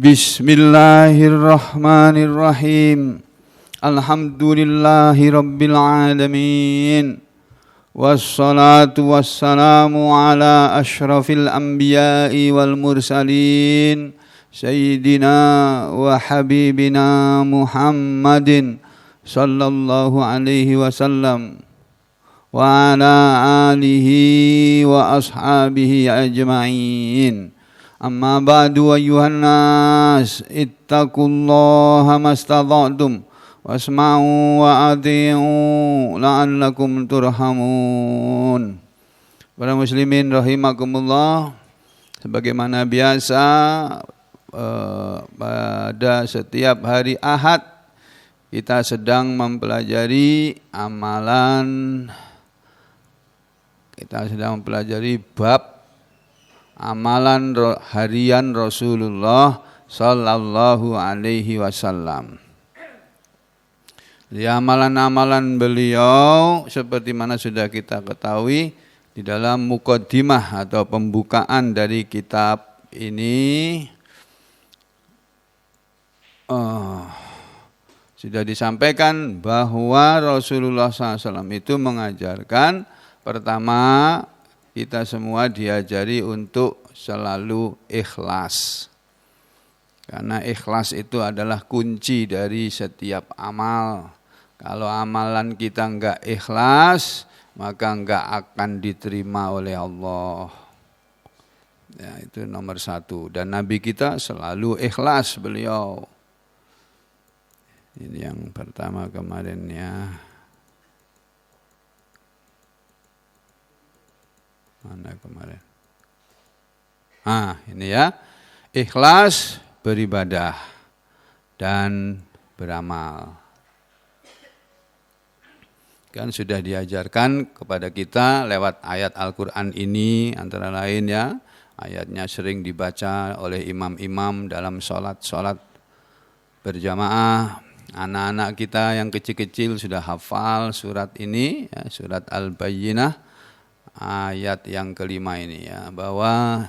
Bismillahirrahmanirrahim. Alhamdulillahi rabbil alamin. Wassalatu wassalamu ala ashrafil anbiya'i wal mursalin Sayyidina wa habibina Muhammadin sallallahu alaihi wasallam wa ala alihi wa ashabihi ajma'in. Amma ba'du ayyuhan nas ittaqullaha mastata'tum wasma'u wa ati'u la'allakum turhamun. Para muslimin rahimakumullah, sebagaimana biasa pada setiap hari Ahad kita sedang mempelajari bab amalan harian Rasulullah sallallahu alaihi wasallam. Di amalan-amalan beliau seperti mana sudah kita ketahui di dalam muqaddimah atau pembukaan dari kitab ini sudah disampaikan bahwa Rasulullah SAW itu mengajarkan, pertama kita semua diajari untuk selalu ikhlas. Karena ikhlas itu adalah kunci dari setiap amal. Kalau amalan kita enggak ikhlas, maka enggak akan diterima oleh Allah. Ya, itu nomor satu. Dan Nabi kita selalu ikhlas beliau. Ini yang pertama kemarin ya. Mana kemarin? Ini ya. Ikhlas beribadah dan beramal. Kan sudah diajarkan kepada kita lewat ayat Al-Quran ini, antara lain ya. Ayatnya sering dibaca oleh imam-imam dalam sholat berjamaah. Anak-anak kita yang kecil-kecil sudah hafal surat ini, ya, surat Al-Bayyinah. Ayat yang kelima ini ya, bahwa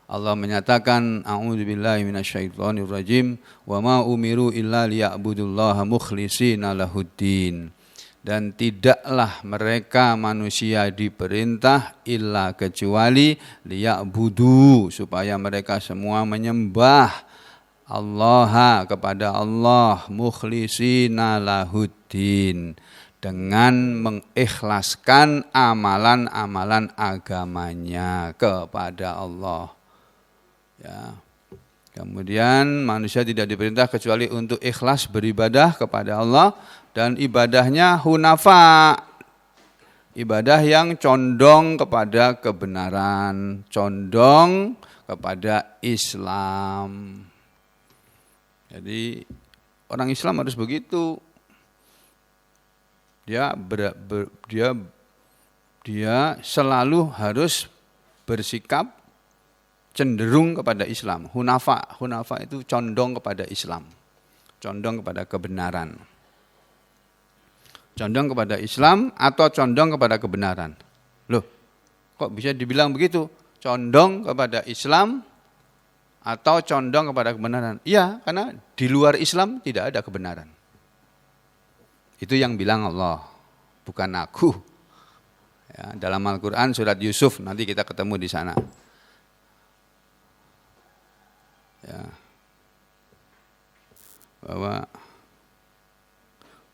Allah menyatakan a'udzubillahi minasyaitonirrajim wa ma umiru illa liya'budullaha mukhlishina lahuddin, dan tidaklah mereka manusia diperintah illa kecuali liya'budu, supaya mereka semua menyembah Allah kepada Allah mukhlishina lahuddin, dengan mengikhlaskan amalan-amalan agamanya kepada Allah. Ya. Kemudian manusia tidak diperintah kecuali untuk ikhlas beribadah kepada Allah, dan ibadahnya hunafa, ibadah yang condong kepada kebenaran, condong kepada Islam. Jadi orang Islam harus begitu. Dia selalu harus bersikap cenderung kepada Islam. Hunafa itu condong kepada Islam, condong kepada kebenaran. Condong kepada Islam atau condong kepada kebenaran. Loh, kok bisa dibilang begitu? Condong kepada Islam atau condong kepada kebenaran? Iya, karena di luar Islam tidak ada kebenaran. Itu yang bilang Allah, bukan aku. Ya, dalam Al-Quran surat Yusuf, nanti kita ketemu di sana. Ya. Bahwa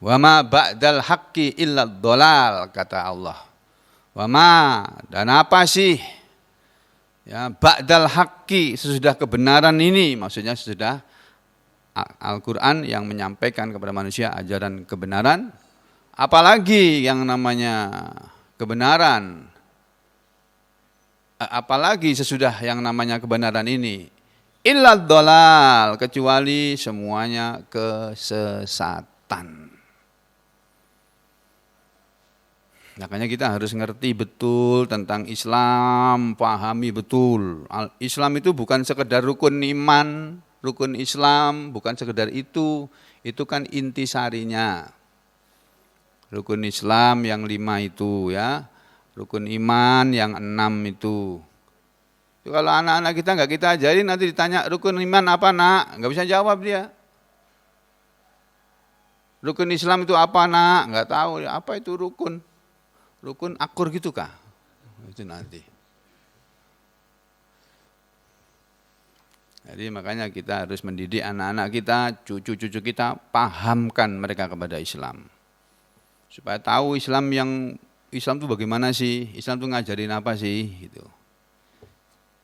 wa ma ba'dal haqqi illa dhalal, kata Allah. Wa ma, dan apa sih? Ya, ba'dal haqqi, sesudah kebenaran ini, maksudnya sesudah Al-Quran yang menyampaikan kepada manusia ajaran kebenaran, apalagi yang namanya kebenaran, apalagi sesudah yang namanya kebenaran ini, illa dhalal, kecuali semuanya kesesatan. Makanya kita harus ngerti betul tentang Islam, pahami betul. Islam itu bukan sekedar rukun iman, rukun Islam, bukan sekedar itu kan intisarinya. Rukun Islam yang 5 itu ya, rukun iman yang 6 itu. Kalau anak-anak kita nggak kita ajarin, nanti ditanya rukun iman apa nak, nggak bisa jawab dia. Rukun Islam itu apa nak, nggak tahu. Apa itu rukun? Rukun akur gitu kah? Itu nanti. Jadi makanya kita harus mendidik anak-anak kita, cucu-cucu kita, pahamkan mereka kepada Islam. Supaya tahu Islam itu bagaimana sih, Islam itu ngajarin apa sih gitu.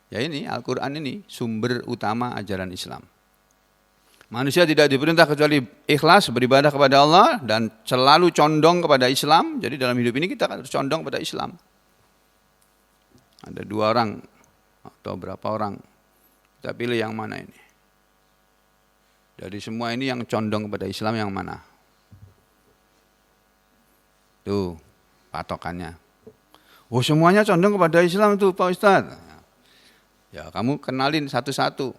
Ya ini Al-Quran ini sumber utama ajaran Islam. Manusia tidak diperintah kecuali ikhlas beribadah kepada Allah dan selalu condong kepada Islam. Jadi dalam hidup ini kita harus condong kepada Islam. Ada 2 orang atau berapa orang, kita pilih yang mana ini. Dari semua ini yang condong kepada Islam yang mana? Tuh patokannya. Oh semuanya condong kepada Islam itu Pak Ustadz. Ya kamu kenalin satu-satu.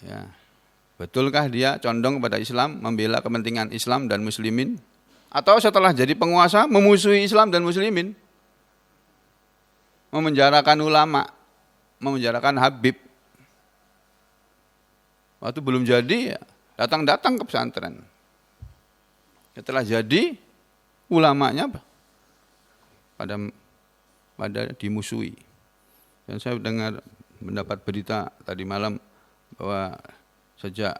Ya. Betulkah dia condong kepada Islam, membela kepentingan Islam dan muslimin? Atau setelah jadi penguasa memusuhi Islam dan muslimin? Memenjarakan ulama, memenjarakan Habib. Waktu belum jadi ya datang-datang ke pesantren. Setelah jadi ulamanya pada dimusuhi. Dan saya mendapat berita tadi malam bahwa sejak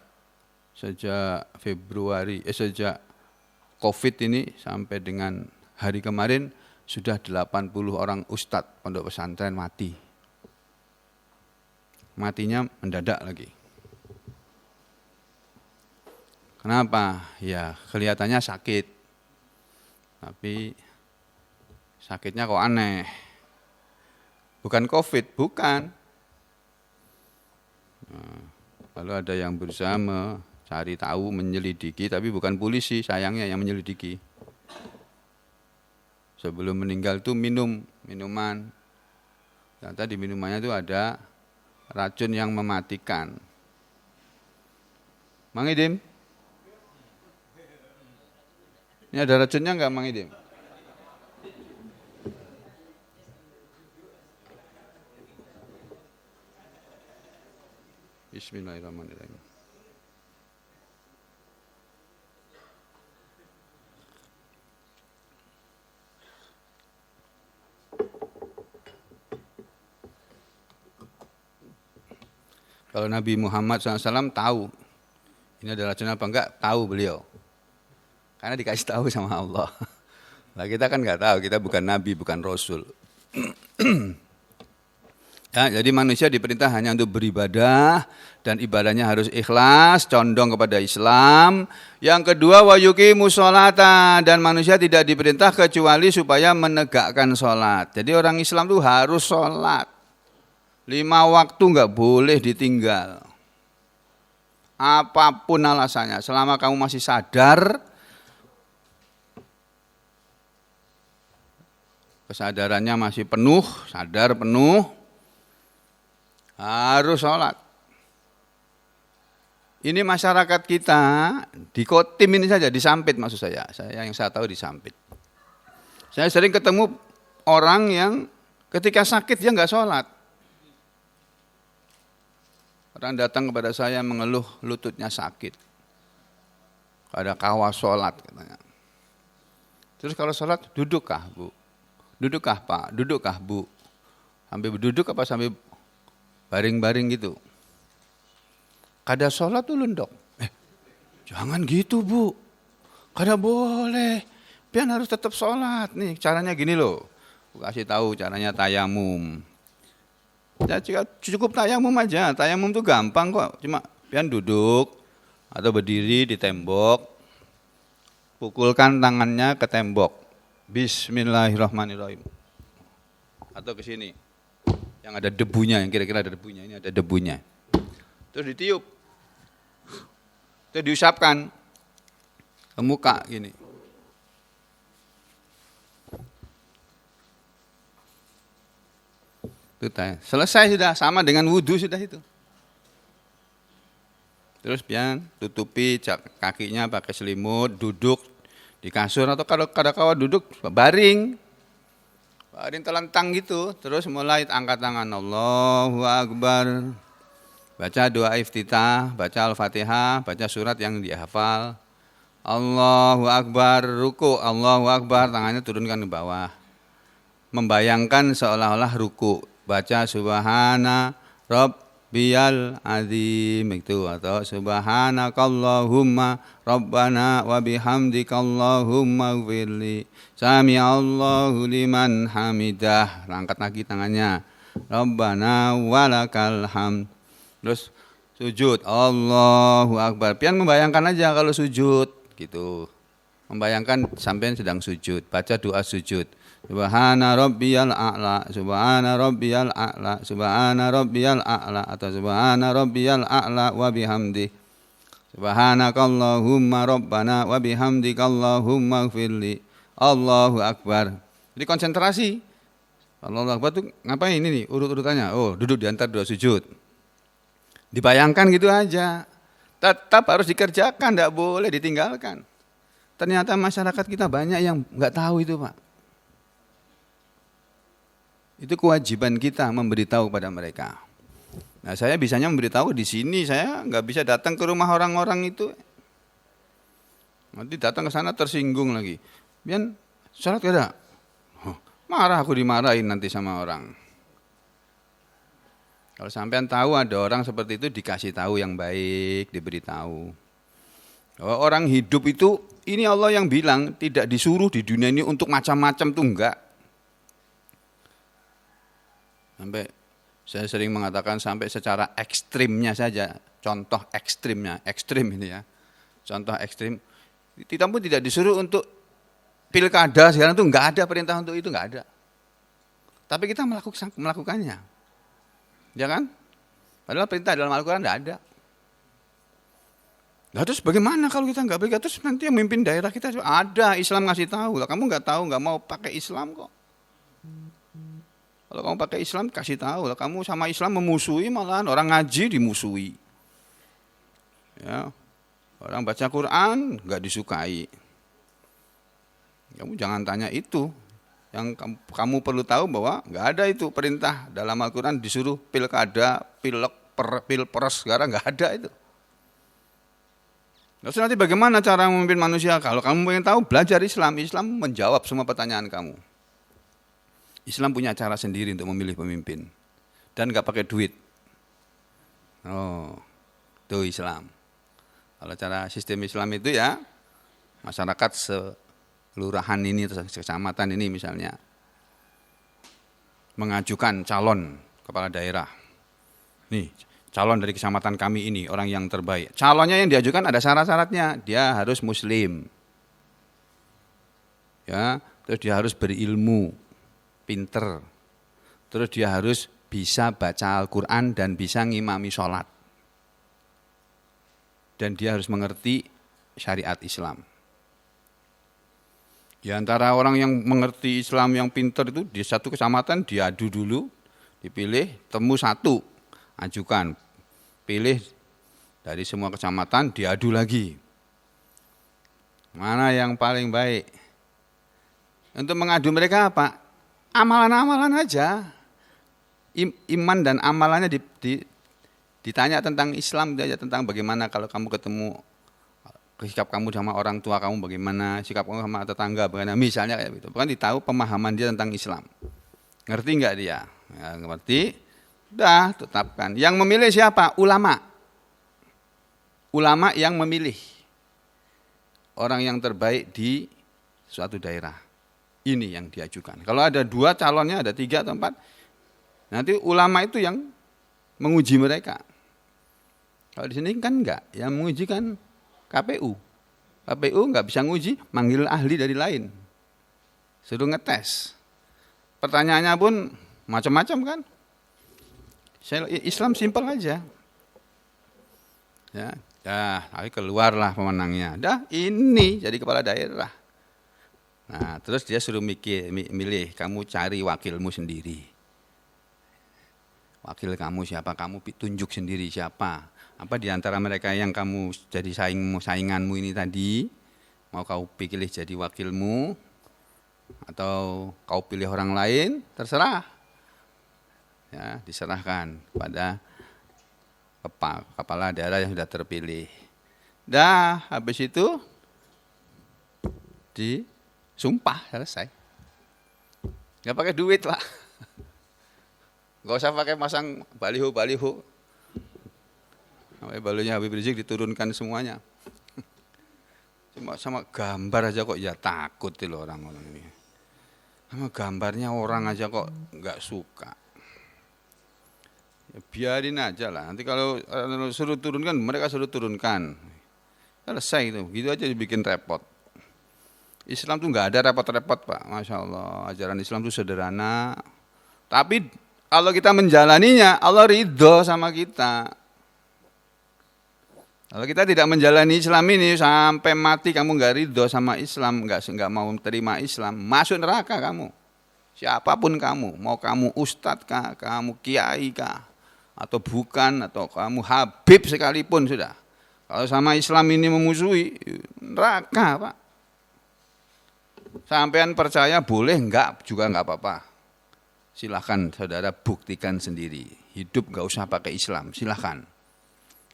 Covid ini sampai dengan hari kemarin sudah 80 orang ustadz pondok pesantren mati. Matinya mendadak lagi. Kenapa? Ya kelihatannya sakit. Tapi sakitnya kok aneh. Bukan Covid, bukan. Lalu ada yang berusaha mencari tahu, menyelidiki, tapi bukan polisi, sayangnya yang menyelidiki. Sebelum meninggal itu minuman. Ternyata di minumannya itu ada racun yang mematikan. Mang Idim? Ini ada racunnya enggak Mang Idim? Bismillahirrahmanirrahim. Kalau Nabi Muhammad SAW tahu ini adalah racun apa enggak, tahu beliau. Karena dikasih tahu sama Allah. Nah kita kan enggak tahu, kita bukan Nabi, bukan Rasul. Ya, jadi manusia diperintah hanya untuk beribadah dan ibadahnya harus ikhlas, condong kepada Islam. Yang kedua wa yuqimus sholata, dan manusia tidak diperintah kecuali supaya menegakkan sholat. Jadi orang Islam itu harus sholat. 5 waktu enggak boleh ditinggal. Apapun alasannya, selama kamu masih sadar, kesadarannya masih penuh, sadar penuh, harus sholat. Ini masyarakat kita di Kotim ini saja, di Sampit maksud saya yang saya tahu di Sampit. Saya sering ketemu orang yang ketika sakit dia nggak sholat. Orang datang kepada saya mengeluh lututnya sakit. Ada kawas sholat katanya. Terus kalau sholat dudukkah Bu? Dudukkah Pak? Dudukkah Bu? Sampai berduduk apa sampai baring-baring gitu. Kada sholat tuh lundok. Jangan gitu Bu. Kada boleh. Pian harus tetap sholat. Nih caranya gini loh. Aku kasih tahu caranya tayamum. Ya cukup tayamum aja. Tayamum tuh gampang kok. Cuma pian duduk atau berdiri di tembok. Pukulkan tangannya ke tembok. Bismillahirrahmanirrahim. Atau ke sini. Yang ada debunya, yang kira-kira ada debunya, ini ada debunya. Terus ditiup. Terus diusapkan ke muka gini. Itu selesai sudah, sama dengan wudhu sudah itu. Terus pian tutupi kakinya pakai selimut, duduk di kasur atau kalau kada kawa duduk baring. Baring telentang gitu, terus mulai angkat tangan Allahu Akbar. Baca doa iftitah, baca Al-Fatihah, baca surat yang dihafal. Allahu Akbar, ruku, Allahu Akbar, tangannya turunkan ke bawah. Membayangkan seolah-olah ruku, baca subhana rabbiyal azim itu, atau subhanakallahumma rabbana wa bihamdikallahumma ighfirli sami'allahu liman hamidah. Angkat lagi tangannya, rabbana walakal hamd. Terus sujud, Allahu Akbar. Pian membayangkan aja kalau sujud gitu. Membayangkan sampean sedang sujud, baca doa sujud. Subhana rabbiyal a'la, subhana rabbiyal a'la, subhana rabbiyal a'la, atau subhana rabbiyal a'la wa bihamdi. Subhanakallahumma rabbana wa bihamdikallahumma ighfirli. Allahu Akbar. Jadi konsentrasi. Allahu Akbar itu ngapain ini nih urut-urutannya? Oh, duduk di antara dua sujud. Dibayangkan gitu aja. Tetap harus dikerjakan, tidak boleh ditinggalkan. Ternyata masyarakat kita banyak yang nggak tahu itu, Pak. Itu kewajiban kita memberitahu kepada mereka. Nah, saya bisanya memberitahu di sini, saya nggak bisa datang ke rumah orang-orang itu. Nanti datang ke sana tersinggung lagi. Biar sholat gak ada. Marah, aku dimarahin nanti sama orang. Kalau sampean tahu ada orang seperti itu, dikasih tahu yang baik, diberitahu. Bahwa orang hidup itu, ini Allah yang bilang, tidak disuruh di dunia ini untuk macam-macam tuh enggak. Sampai saya sering mengatakan sampai secara ekstrimnya saja, contoh ekstrimnya, ekstrim ini ya. Contoh ekstrim, kita pun tidak disuruh untuk pilkada sekarang tuh enggak ada perintah untuk itu, enggak ada. Tapi kita melakukannya. Ya kan? Padahal perintah dalam Al-Quran tidak ada. Nah, terus bagaimana kalau kita nggak berikan? Terus nanti yang memimpin daerah kita ada, Islam ngasih tahu. Lah kamu nggak tahu, nggak mau pakai Islam kok. Kalau kamu pakai Islam kasih tahu. Lah kamu sama Islam memusuhi, malahan orang ngaji dimusuhi. Ya, orang baca Quran nggak disukai. Kamu jangan tanya itu. Yang kamu perlu tahu bahwa nggak ada itu perintah dalam Al-Quran disuruh pilkada, pilpres, sekarang nggak ada itu. Terus nanti bagaimana cara memimpin manusia? Kalau kamu ingin tahu, belajar Islam. Islam menjawab semua pertanyaan kamu. Islam punya cara sendiri untuk memilih pemimpin. Dan nggak pakai duit. Oh, itu Islam. Kalau cara sistem Islam itu ya, masyarakat kelurahan ini, kecamatan ini misalnya, mengajukan calon kepala daerah. Nih, calon dari kecamatan kami ini, orang yang terbaik. Calonnya yang diajukan ada syarat-syaratnya. Dia harus muslim. Ya, terus dia harus berilmu, pinter. Terus dia harus bisa baca Al-Quran dan bisa ngimami sholat. Dan dia harus mengerti syariat Islam. Di antara orang yang mengerti Islam yang pintar itu di satu kecamatan diadu dulu, dipilih, temu satu, ajukan, pilih dari semua kecamatan, diadu lagi. Mana yang paling baik? Untuk mengadu mereka apa? Amalan-amalan aja. Iman dan amalannya ditanya tentang Islam, tentang bagaimana kalau kamu ketemu, sikap kamu sama orang tua kamu bagaimana, sikap kamu sama tetangga bagaimana, misalnya kayak gitu. Bukan ditahu pemahaman dia tentang Islam. Ngerti enggak dia? Ya, ngerti. Dah, tetapkan. Yang memilih siapa? Ulama. Ulama yang memilih orang yang terbaik di suatu daerah. Ini yang diajukan. Kalau ada 2 calonnya, ada 3 atau 4, nanti ulama itu yang menguji mereka. Kalau di sini kan enggak, yang menguji kan KPU. KPU nggak bisa nguji, manggil ahli dari lain. Suruh ngetes. Pertanyaannya pun macam-macam kan. Islam simpel aja. Ya, tapi keluarlah pemenangnya. Dah, ini jadi kepala daerah. Nah, terus dia suruh milih, kamu cari wakilmu sendiri. Wakil kamu siapa? Kamu tunjuk sendiri siapa? Apa di antara mereka yang kamu jadi sainganmu ini tadi, mau kau pilih jadi wakilmu, atau kau pilih orang lain, terserah. Ya, diserahkan pada kepala daerah yang sudah terpilih. Dah, habis itu disumpah, selesai. Nggak pakai duit, Pak. Nggak usah pakai masang baliho-baliho. Balihonya Habib Rizik diturunkan semuanya. Cuma sama gambar aja kok ya takut loh orang-orang ini. Sama gambarnya orang aja kok nggak suka. Ya, biarin aja lah. Nanti kalau suruh turunkan, mereka suruh turunkan. Selesai itu. Gitu aja dibikin repot. Islam tuh nggak ada repot-repot, Pak. Masya Allah. Ajaran Islam tuh sederhana. Tapi kalau kita menjalaninya, Allah ridho sama kita. Kalau kita tidak menjalani Islam ini sampai mati kamu nggak ridho sama Islam, nggak mau terima Islam, masuk neraka kamu. Siapapun kamu, mau kamu ustadz kah, kamu kiai kah, atau bukan, atau kamu habib sekalipun sudah. Kalau sama Islam ini memusuhi, neraka, Pak. Sampean percaya boleh, enggak juga enggak apa-apa. Silahkan saudara buktikan sendiri. Hidup enggak usah pakai Islam, silahkan.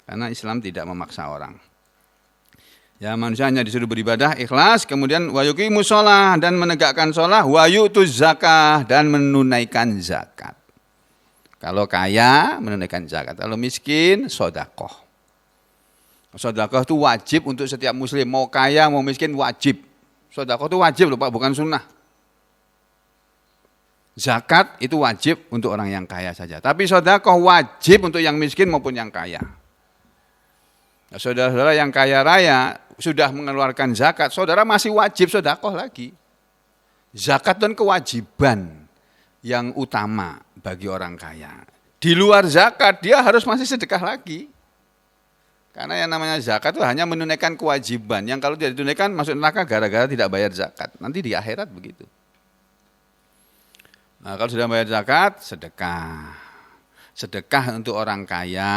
Karena Islam tidak memaksa orang. Ya, manusia hanya disuruh beribadah ikhlas, kemudian wa yuqimus shalah dan menegakkan shalah, wa yu'tuz zakah dan menunaikan zakat. Kalau kaya menunaikan zakat, kalau miskin sedekah. Sedekah itu wajib untuk setiap muslim, mau kaya mau miskin wajib. Sedekah itu wajib loh Pak, bukan sunnah. Zakat itu wajib untuk orang yang kaya saja, tapi sedekah wajib untuk yang miskin maupun yang kaya. Nah, saudara-saudara yang kaya raya sudah mengeluarkan zakat, saudara masih wajib sedekah lagi. Zakat dan kewajiban yang utama bagi orang kaya. Di luar zakat dia harus masih sedekah lagi. Karena yang namanya zakat itu hanya menunaikan kewajiban. Yang kalau tidak ditunaikan masuk neraka gara-gara tidak bayar zakat. Nanti di akhirat begitu. Nah, kalau sudah bayar zakat, sedekah. Sedekah untuk orang kaya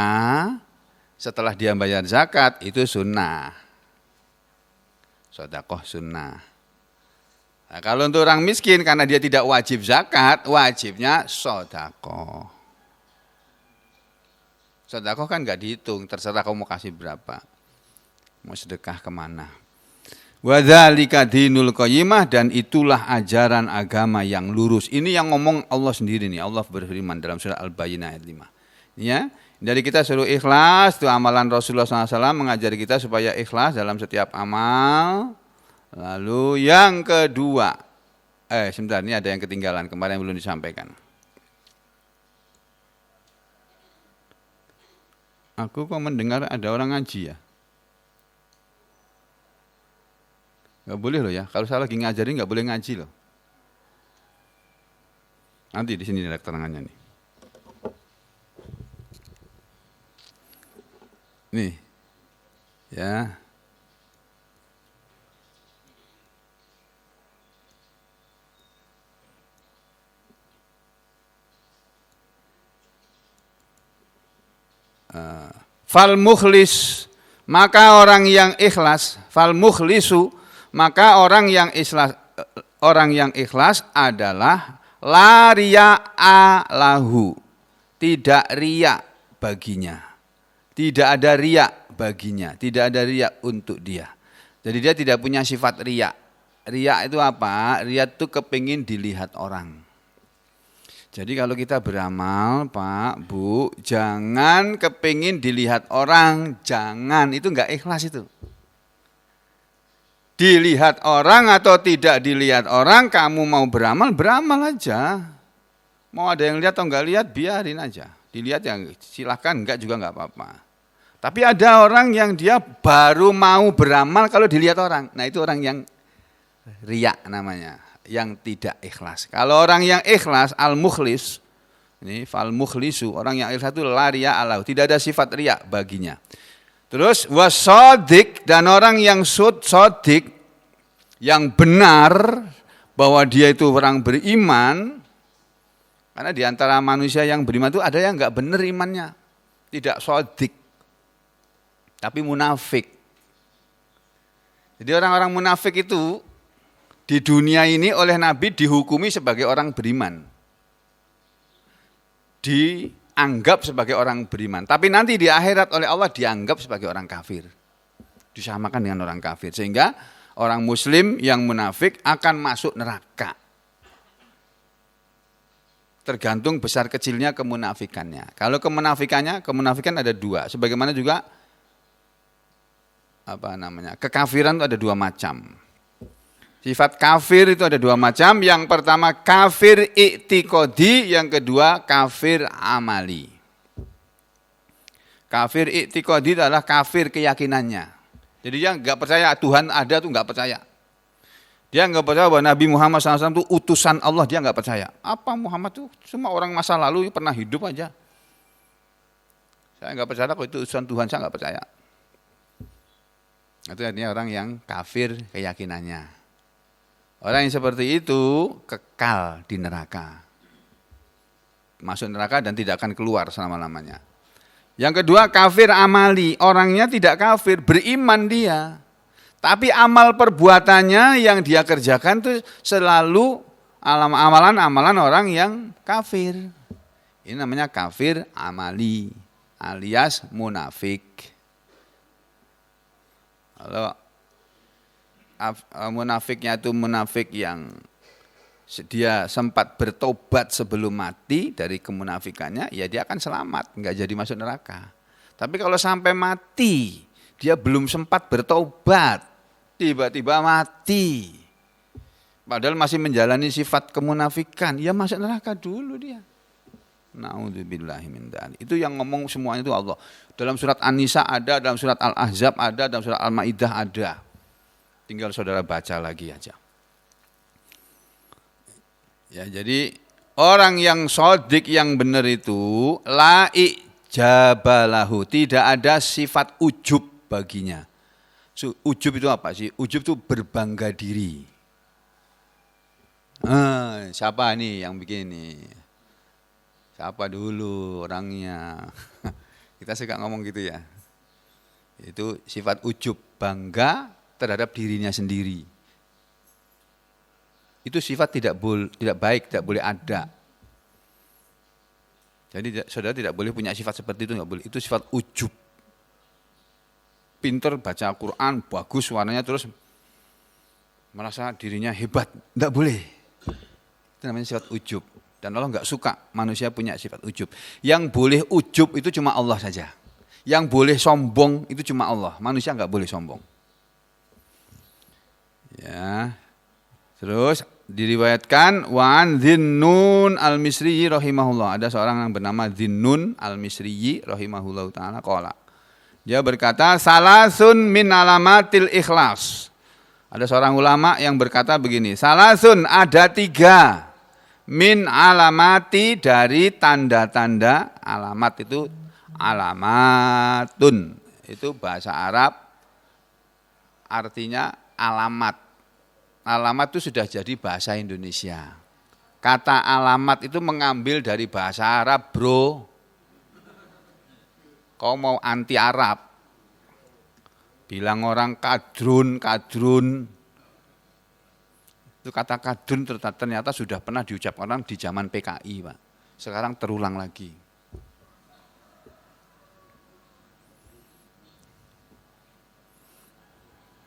setelah dia bayar zakat itu sunnah. Sedekah sunnah. Nah, kalau untuk orang miskin karena dia tidak wajib zakat, wajibnya sedekah. Sedekah kan nggak dihitung, terserah kamu mau kasih berapa, mau sedekah kemana. Wadzalika dinul qayyimah, dan itulah ajaran agama yang lurus. Ini yang ngomong Allah sendiri nih. Allah berfirman dalam surah Al-Bayyinah ayat 5. Ya, dari kita suruh ikhlas, itu amalan Rasulullah SAW mengajari kita supaya ikhlas dalam setiap amal. Lalu yang kedua, sebentar, ini ada yang ketinggalan kemarin belum disampaikan. Aku kok mendengar ada orang ngaji ya? Gak boleh loh ya, kalau saya lagi ngajarin gak boleh ngaji loh. Nanti di sini ada keterangannya nih. Nih, ya. Fal mukhlis, maka orang yang ikhlas, fal mukhlisu, maka orang yang ikhlas adalah la riya'a lahu, tidak riya baginya. Tidak ada riya baginya, tidak ada riya untuk dia. Jadi dia tidak punya sifat riya. Riya itu apa? Riya itu kepingin dilihat orang. Jadi kalau kita beramal, Pak, Bu, jangan kepingin dilihat orang, jangan, itu enggak ikhlas itu. Dilihat orang atau tidak dilihat orang, kamu mau beramal, beramal aja. Mau ada yang lihat atau enggak lihat, biarin aja. Dilihat ya silahkan, enggak juga enggak apa-apa. Tapi ada orang yang dia baru mau beramal kalau dilihat orang. Nah itu orang yang riya namanya, yang tidak ikhlas. Kalau orang yang ikhlas, al-mukhlis, ini fal mukhlisu, orang yang ikhlas itu la riya alahu, tidak ada sifat riya baginya. Terus wasodik, dan orang yang sodik, yang benar bahwa dia itu orang beriman. Karena di antara manusia yang beriman itu ada yang enggak benar imannya, tidak sodik, tapi munafik. Jadi orang-orang munafik itu Di dunia ini oleh Nabi dihukumi sebagai orang beriman. Dianggap sebagai orang beriman. Tapi nanti di akhirat oleh Allah dianggap sebagai orang kafir. Disamakan dengan orang kafir. Sehingga orang muslim yang munafik akan masuk neraka. Tergantung besar kecilnya kemunafikannya. Kalau kemunafikan ada dua. Sebagaimana juga kekafiran itu ada dua macam. Sifat kafir itu ada dua macam. Yang pertama kafir i'tiqadi, yang kedua kafir amali. Kafir i'tiqadi adalah kafir keyakinannya. Jadi dia nggak percaya Tuhan ada tuh nggak percaya. Dia nggak percaya bahwa Nabi Muhammad SAW itu utusan Allah, dia nggak percaya. Apa Muhammad itu cuma orang masa lalu pernah hidup aja. Saya nggak percaya kalau itu utusan Tuhan, saya nggak percaya. Itu artinya orang yang kafir keyakinannya. Orang yang seperti itu kekal di neraka. Masuk neraka dan tidak akan keluar selama-lamanya. Yang kedua kafir amali, orangnya tidak kafir, beriman dia. Tapi amal perbuatannya yang dia kerjakan itu selalu amalan-amalan orang yang kafir. Ini namanya kafir amali alias munafik. Kalau munafiknya itu munafik yang dia sempat bertobat sebelum mati dari kemunafikannya, ya dia akan selamat, enggak jadi masuk neraka. Tapi kalau sampai mati, dia belum sempat bertobat, tiba-tiba mati, padahal masih menjalani sifat kemunafikan, ya masuk neraka dulu dia. Na'udzubillahi min dzalik. Itu yang ngomong semuanya itu Allah. Dalam surat An-Nisa ada, dalam surat Al-Ahzab ada, dalam surat Al-Maidah ada. Tinggal saudara baca lagi aja. Ya, jadi orang yang shodiq yang benar itu la ijabalahu, tidak ada sifat ujub baginya. Ujub itu apa sih? Ujub itu berbangga diri. Siapa nih yang bikin ini? Siapa dulu orangnya? Kita suka ngomong gitu ya. Itu sifat ujub, bangga terhadap dirinya sendiri. Itu sifat tidak baik, tidak boleh ada. Jadi saudara tidak boleh punya sifat seperti itu, enggak boleh. Itu sifat ujub. Pinter baca Al-Quran, bagus warnanya, terus merasa dirinya hebat. Enggak boleh. Itu namanya sifat ujub. Dan Allah enggak suka manusia punya sifat ujub. Yang boleh ujub itu cuma Allah saja. Yang boleh sombong itu cuma Allah. Manusia enggak boleh sombong. Ya. Terus diriwayatkan wa an Dhinnun al-Misri rahimahullah. Ada seorang yang bernama Dhinnun al-Misri rahimahullah taala qala. Dia berkata, salasun min alamatil ikhlas. Ada seorang ulama yang berkata begini, salasun ada 3 min alamati dari tanda-tanda. Alamat itu alamatun. Itu bahasa Arab artinya alamat. Alamat itu sudah jadi bahasa Indonesia. Kata alamat itu mengambil dari bahasa Arab, bro. Kau mau anti Arab, bilang orang kadrun. Itu kata kadrun ternyata sudah pernah diucapkan orang di zaman PKI, Pak. Sekarang terulang lagi.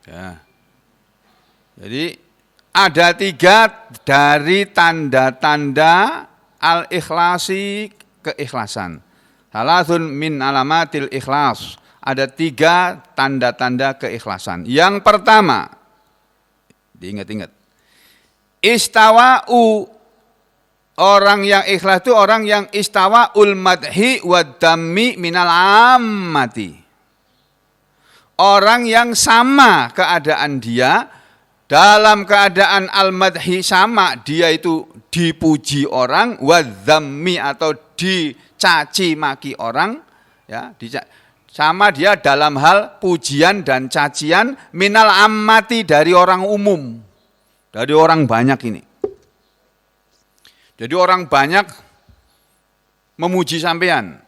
Ya. Jadi ada 3 dari tanda-tanda al-ikhlasi, keikhlasan. Salasun min alamatil ikhlas. Ada 3 tanda-tanda keikhlasan. Yang pertama, diingat-ingat. Istawa'u, orang yang ikhlas itu orang yang istawa'ul madhi wa dammi minal ammati. Orang yang sama keadaan dia, dalam keadaan al-madhi sama, dia itu dipuji orang, wa dammi atau dicaci maki orang, ya, sama dia dalam hal pujian dan cacian minal ammati dari orang umum, dari orang banyak ini. Jadi orang banyak memuji sampean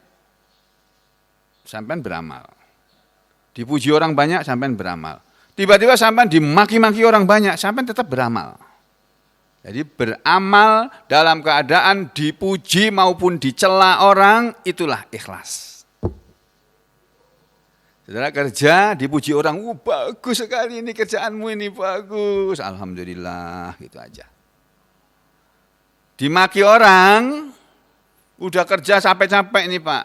beramal. Dipuji orang banyak sampean beramal. Tiba-tiba sampai dimaki-maki orang banyak, sampai tetap beramal. Jadi beramal dalam keadaan dipuji maupun dicela orang, itulah ikhlas. Saudara kerja, dipuji orang, bagus sekali ini kerjaanmu ini, bagus. Alhamdulillah, gitu aja. Dimaki orang, udah kerja capek-capek nih Pak.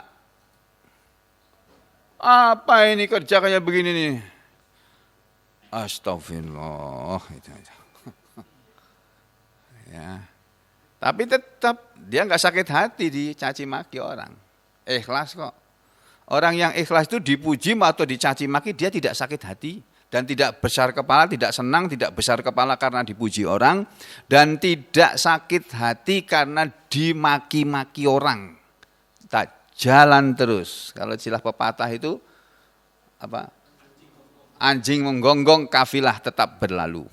Apa ini kerja kayak begini nih? Astagfirullah, itu aja. Ya. Tapi tetap dia nggak sakit hati dicaci maki orang. Ikhlas kok. Orang yang ikhlas itu dipuji atau dicaci maki dia tidak sakit hati dan tidak besar kepala, tidak senang, tidak besar kepala karena dipuji orang dan tidak sakit hati karena dimaki-maki orang. Tak jalan terus. Kalau istilah pepatah itu apa? Anjing menggonggong, kafilah tetap berlalu.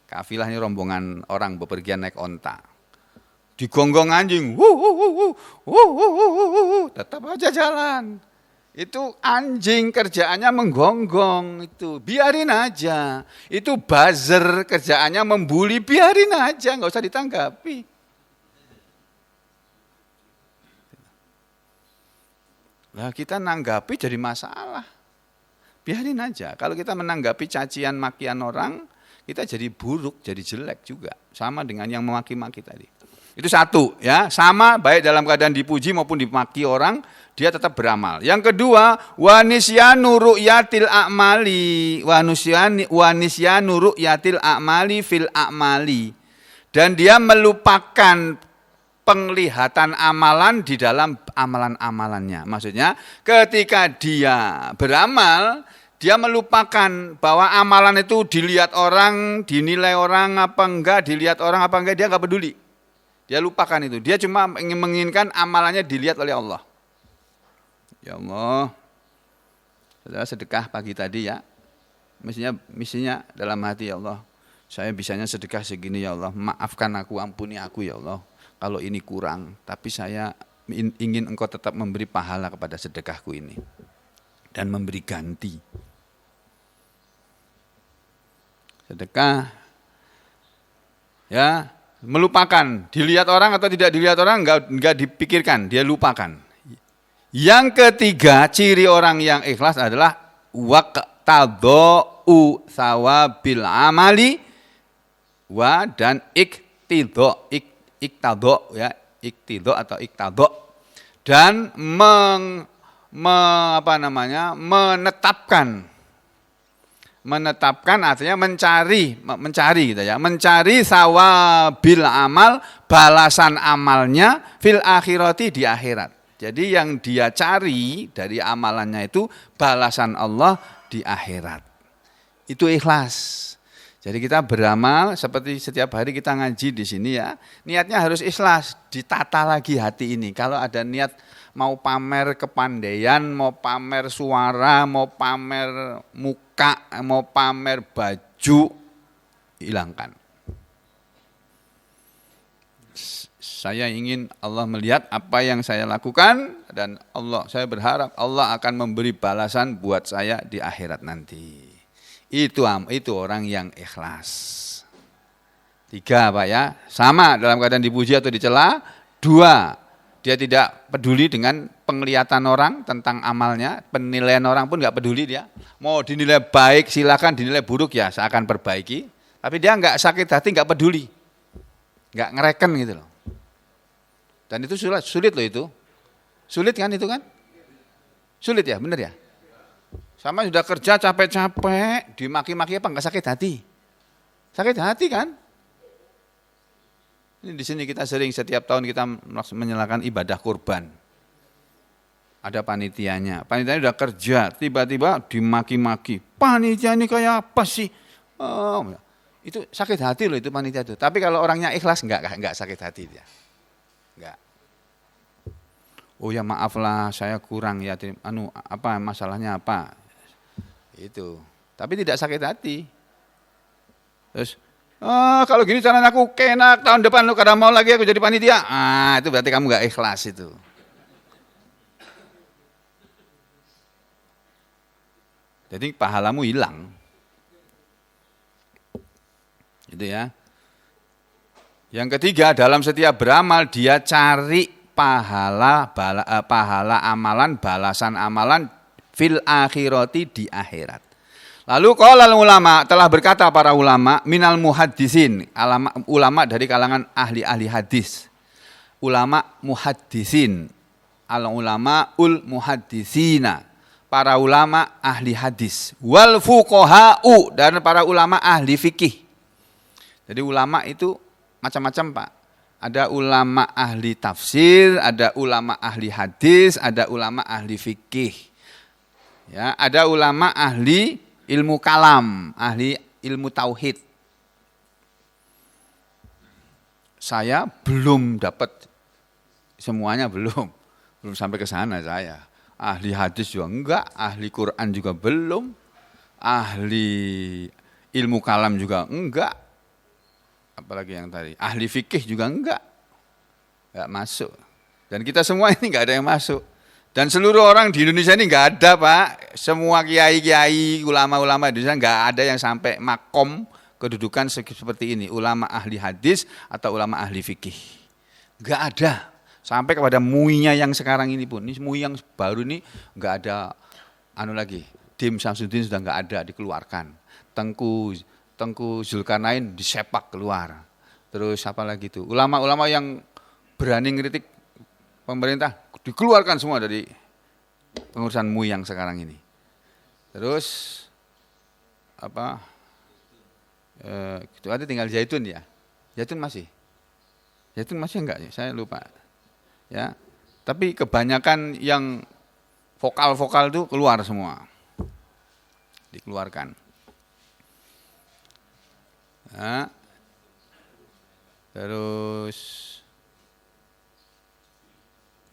Kafilah ini rombongan orang bepergian naik onta. Digonggong anjing, tetap aja jalan. Itu anjing kerjaannya menggonggong, itu biarin aja. Itu buzzer kerjaannya membuli, biarin aja, nggak usah ditanggapi. Nah, kita nanggapi jadi masalah. Biarin aja. Kalau kita menanggapi cacian makian orang, kita jadi buruk, jadi jelek juga. Sama dengan yang memaki-maki tadi. Itu satu, ya, sama baik dalam keadaan dipuji maupun dimaki orang, dia tetap beramal. Yang kedua, wa nisyanu ru'yatil a'mali, wa nisyanu ru'yatil a'mali fil a'mali. Dan dia melupakan penglihatan amalan di dalam amalan-amalannya. Maksudnya, ketika dia beramal, dia melupakan bahwa amalan itu dilihat orang, dinilai orang apa enggak, dilihat orang apa enggak, dia enggak peduli. Dia lupakan itu. Dia cuma menginginkan amalannya dilihat oleh Allah. Ya Allah, saudara sedekah pagi tadi ya, misinya dalam hati, ya Allah, saya bisanya sedekah segini ya Allah, maafkan aku, ampuni aku ya Allah, kalau ini kurang, tapi saya ingin Engkau tetap memberi pahala kepada sedekahku ini dan memberi ganti. Sedekah, ya, melupakan, dilihat orang atau tidak dilihat orang enggak dipikirkan, dia lupakan. Yang ketiga, ciri orang yang ikhlas adalah waqtadau thawabil amali wa dan iktidho ya, iktidho atau iktadho, dan menetapkan artinya mencari gitu ya, mencari sawabil amal, balasan amalnya fil akhirati, di akhirat. Jadi yang dia cari dari amalannya itu balasan Allah di akhirat. Itu ikhlas. Jadi kita beramal seperti setiap hari kita ngaji di sini ya, niatnya harus ikhlas, ditata lagi hati ini. Kalau ada niat mau pamer kepandaian, mau pamer suara, mau pamer muka, mau pamer baju, hilangkan. Saya ingin Allah melihat apa yang saya lakukan, dan saya berharap Allah akan memberi balasan buat saya di akhirat nanti. Itu orang yang ikhlas. 3 Pak ya, sama dalam keadaan dipuji atau dicela. 2, dia tidak peduli dengan penglihatan orang tentang amalnya, penilaian orang pun nggak peduli dia. Mau dinilai baik silakan, dinilai buruk ya saya akan perbaiki. Tapi dia nggak sakit hati, nggak peduli, nggak ngereken gitu loh. Dan itu sulit loh itu. Sulit kan itu kan? Sulit ya, bener ya? Sama sudah kerja capek-capek, dimaki-maki apa enggak sakit hati? Sakit hati kan? Ini di sini kita sering setiap tahun kita menyalakan ibadah kurban. Ada panitianya udah kerja, tiba-tiba dimaki-maki. Panitia ini kayak apa sih? Oh, itu sakit hati loh itu panitia itu. Tapi kalau orangnya ikhlas enggak sakit hati dia. Enggak. Oh ya maaflah saya kurang ya, apa masalahnya apa? Itu. Tapi tidak sakit hati. Terus kalau gini caranya aku kenak, tahun depan lu kada mau lagi aku jadi panitia. Itu berarti kamu enggak ikhlas itu. Jadi pahalamu hilang. Itu ya. Yang ketiga, dalam setiap beramal dia cari pahala amalan, balasan amalan fil akhirati di akhirat. Lalu qala ulama, telah berkata para ulama minal muhaddisin, ulama dari kalangan ahli-ahli hadis. Ulama muhaddisin, al ulama ul muhaddisina, para ulama ahli hadis, wal fuqaha'u, dan para ulama ahli fikih. Jadi ulama itu macam-macam Pak. Ada ulama ahli tafsir, ada ulama ahli hadis, ada ulama ahli fikih. Ya, ada ulama ahli ilmu kalam, ahli ilmu tauhid. Saya belum dapat semuanya, belum sampai ke sana saya. Ahli hadis juga enggak, ahli Quran juga belum, ahli ilmu kalam juga enggak. Apalagi yang tadi, ahli fikih juga enggak masuk. Dan kita semua ini enggak ada yang masuk. Dan seluruh orang di Indonesia ini enggak ada Pak. Semua kiai-kiai, ulama-ulama di Indonesia enggak ada yang sampai makom kedudukan seperti ini. Ulama ahli hadis atau ulama ahli fikih. Enggak ada. Sampai kepada MUI-nya yang sekarang ini pun. Ini MUI yang baru ini enggak ada lagi. Dim Samsudin sudah enggak ada, dikeluarkan. Tengku Zulkarnain disepak keluar. Terus apa lagi itu? Ulama-ulama yang berani ngeritik pemerintah dikeluarkan semua dari pengurusan MUI yang sekarang ini. Terus apa? Itu ada tinggal Zaitun ya. Zaitun masih enggak ya? Saya lupa. Ya. Tapi kebanyakan yang vokal-vokal itu keluar semua. Dikeluarkan. Nah, terus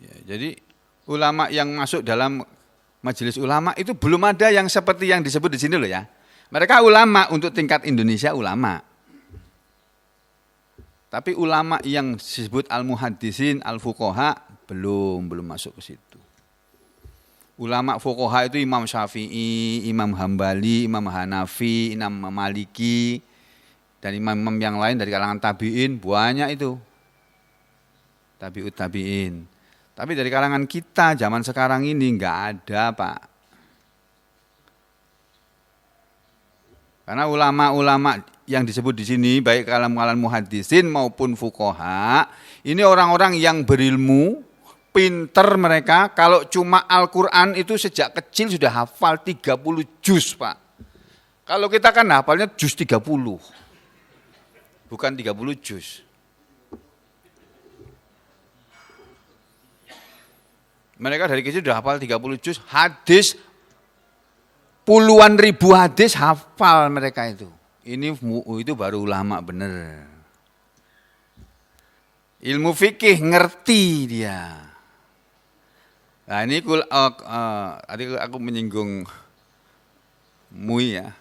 ya, jadi ulama yang masuk dalam majelis ulama itu belum ada yang seperti yang disebut di sini loh ya. Mereka ulama untuk tingkat Indonesia ulama. Tapi ulama yang disebut al-muhaddisin, al-fuqaha belum masuk ke situ. Ulama fuqaha itu Imam Syafi'i, Imam Hambali, Imam Hanafi, Imam Maliki, dan imam-imam yang lain dari kalangan tabi'in banyak itu. Tabi'in. Tapi dari kalangan kita zaman sekarang ini enggak ada, Pak. Karena ulama-ulama yang disebut di sini baik kalangan muhaddisin maupun fuqaha, ini orang-orang yang berilmu, pinter mereka. Kalau cuma Al-Qur'an itu sejak kecil sudah hafal 30 juz, Pak. Kalau kita kan hafalnya juz 30. Bukan 30 juz. Mereka dari kecil sudah hafal 30 juz, hadis puluhan ribu hadis hafal mereka itu. Itu baru ulama bener. Ilmu fikih ngerti dia. Nah ini tadi aku menyinggung MUI ya.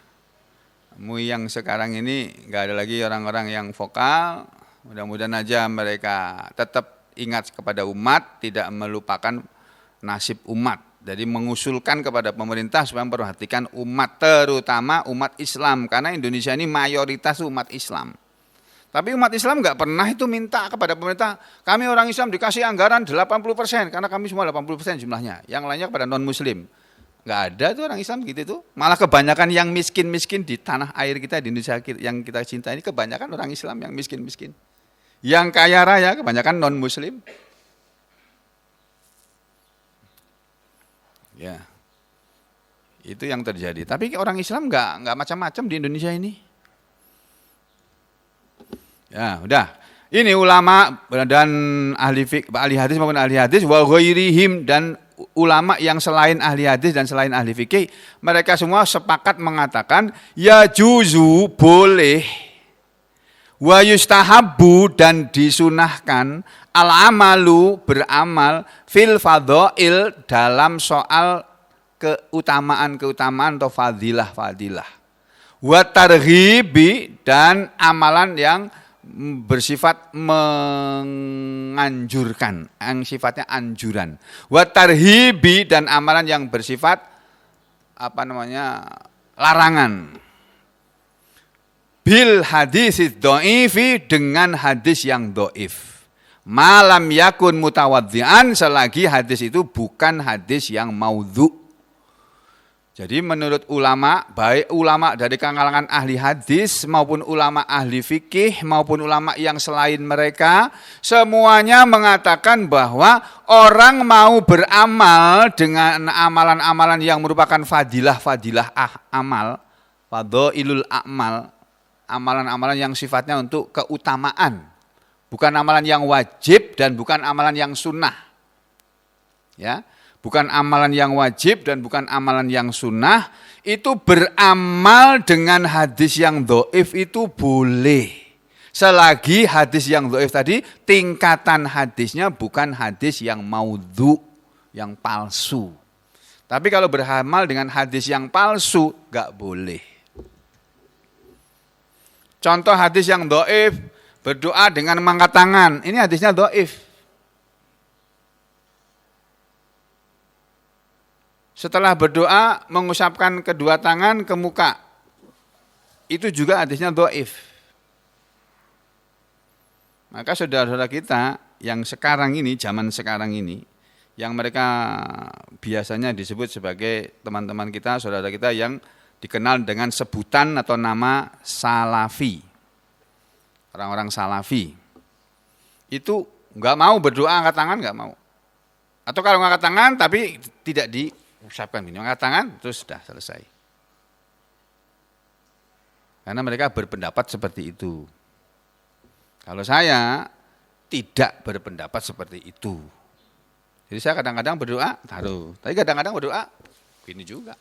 MUI yang sekarang ini nggak ada lagi orang-orang yang vokal. Mudah-mudahan aja mereka tetap ingat kepada umat, tidak melupakan nasib umat. Jadi mengusulkan kepada pemerintah supaya memperhatikan umat, terutama umat Islam. Karena Indonesia ini mayoritas umat Islam. Tapi umat Islam nggak pernah itu minta kepada pemerintah, kami orang Islam dikasih anggaran 80%, karena kami semua 80% jumlahnya. Yang lainnya kepada non-Muslim. Nggak ada tuh orang Islam gitu tuh. Malah kebanyakan yang miskin-miskin di tanah air kita di Indonesia yang kita cinta ini kebanyakan orang Islam yang miskin-miskin. Yang kaya raya kebanyakan non-Muslim. Ya, itu yang terjadi. Tapi orang Islam nggak macam-macam di Indonesia ini. Ya, udah. Ini ulama dan ahli hadis maupun ahli hadis wa ghairihim, dan ulama yang selain ahli hadis dan selain ahli fikih, mereka semua sepakat mengatakan ya juzu boleh, wa yustahabbu dan disunahkan, al amalu beramal, fil fadhail dalam soal keutamaan atau fadilah, wa targhibi dan amalan yang bersifat menganjurkan, yang sifatnya anjuran. Wa tarhibi dan amalan yang bersifat larangan. Bil hadis dha'ifi, dengan hadis yang dhaif. Malam yakun mutawaddi'an, selagi hadis itu bukan hadis yang maudhu. Jadi menurut ulama, baik ulama dari kalangan ahli hadis maupun ulama ahli fikih maupun ulama yang selain mereka, semuanya mengatakan bahwa orang mau beramal dengan amalan-amalan yang merupakan fadilah-fadilah amal, fadhailul a'mal, amalan-amalan yang sifatnya untuk keutamaan, bukan amalan yang wajib dan bukan amalan yang sunnah. Ya. Bukan amalan yang wajib dan bukan amalan yang sunnah, itu beramal dengan hadis yang dhaif itu boleh. Selagi hadis yang dhaif tadi tingkatan hadisnya bukan hadis yang maudhu, yang palsu. Tapi kalau beramal dengan hadis yang palsu, enggak boleh. Contoh hadis yang dhaif, berdoa dengan mengangkat tangan, ini hadisnya dhaif. Setelah berdoa mengusapkan kedua tangan ke muka, itu juga hadisnya dhaif. Maka saudara-saudara kita yang sekarang ini, zaman sekarang ini, yang mereka biasanya disebut sebagai teman-teman kita, saudara kita yang dikenal dengan sebutan atau nama salafi. Orang-orang salafi. Itu enggak mau berdoa angkat tangan, enggak mau. Atau kalau angkat tangan tapi tidak diusapkan ini, angkat tangan terus sudah selesai. Karena mereka berpendapat seperti itu. Kalau saya tidak berpendapat seperti itu. Jadi saya kadang-kadang berdoa taruh, tapi kadang-kadang berdoa gini juga.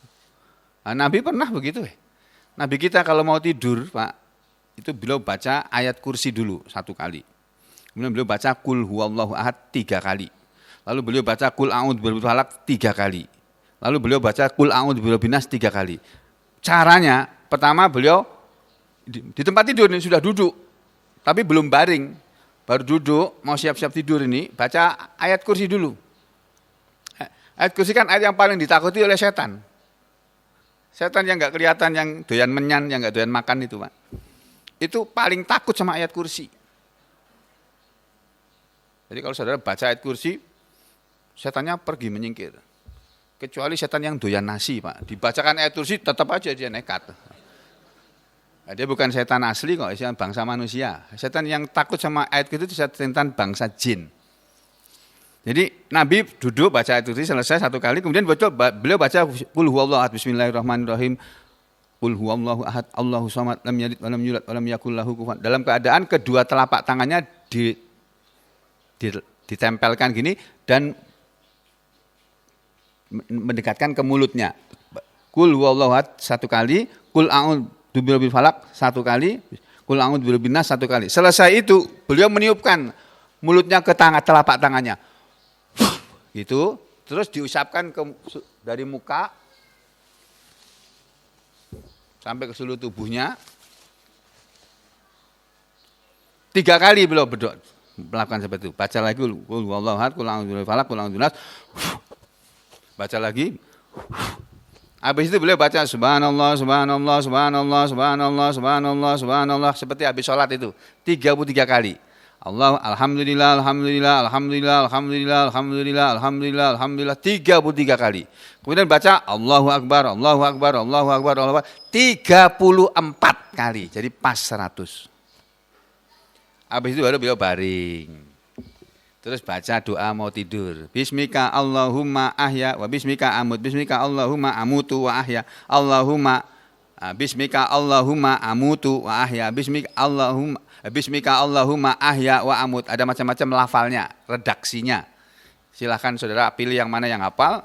Nah, Nabi pernah begitu. Nabi kita kalau mau tidur, Pak, itu beliau baca ayat kursi dulu 1 kali. Kemudian beliau baca kul huwallahu ahad 3 kali. Lalu beliau baca kul a'udzu birabbil falaq 3 kali. Lalu beliau baca kul a'udzu birabbin nas 3 kali. Caranya pertama beliau di tempat tidur ini sudah duduk, tapi belum baring, baru duduk mau siap-siap tidur ini baca ayat kursi dulu. Ayat kursi kan ayat yang paling ditakuti oleh setan. Setan yang nggak kelihatan, yang doyan menyan, yang nggak doyan makan itu, Pak. Itu paling takut sama ayat kursi. Jadi kalau saudara baca ayat kursi, setannya pergi menyingkir. Kecuali setan yang doyan nasi, Pak. Dibacakan ayat kursi tetap aja dia nekat. Nah, dia bukan setan asli kok, setan bangsa manusia. Setan yang takut sama ayat itu setan bangsa jin. Jadi Nabi duduk baca ayat kursi selesai 1 kali, kemudian beliau baca qul huwallahu ahad bismillahirrahmanirrahim. Qul huwallahu ahad Allahu samad lam yalid wa lam yulad wa lam yakul lahu kufuwan. Dalam keadaan kedua telapak tangannya ditempelkan gini dan mendekatkan ke mulutnya. Qul huwallahu ahad 1 kali, qul a'udzu birabbil falaq 1 kali, qul a'udzu birabbin nas 1 kali. Selesai itu beliau meniupkan mulutnya ke telapak tangannya. Gitu, terus diusapkan dari muka sampai ke seluruh tubuhnya. 3 kali beliau berdoa melakukan seperti itu. Baca lagi qul huwallahu ahad, qul a'udzu birabbil falaq, qul a'udzu bin nas. Baca lagi. Habis itu beliau baca subhanallah, subhanallah, subhanallah, subhanallah, subhanallah, subhanallah, seperti habis sholat itu 33 kali. Alhamdulillah, alhamdulillah, alhamdulillah, alhamdulillah, alhamdulillah, alhamdulillah, alhamdulillah 33 kali. Kemudian baca Allahu Akbar, Allahu Akbar, Allahu Akbar, Allahu Akbar 34 kali. Jadi pas 100. Habis itu baru beliau baring. Terus baca doa mau tidur. Bismika Allahumma ahya wa bismika amut. Bismika Allahumma amutu wa ahya. Allahumma bismika Allahumma amutu wa ahya. Bismika Allahumma ahya wa amut. Ada macam-macam lafalnya, redaksinya. Silahkan saudara pilih yang mana yang hafal.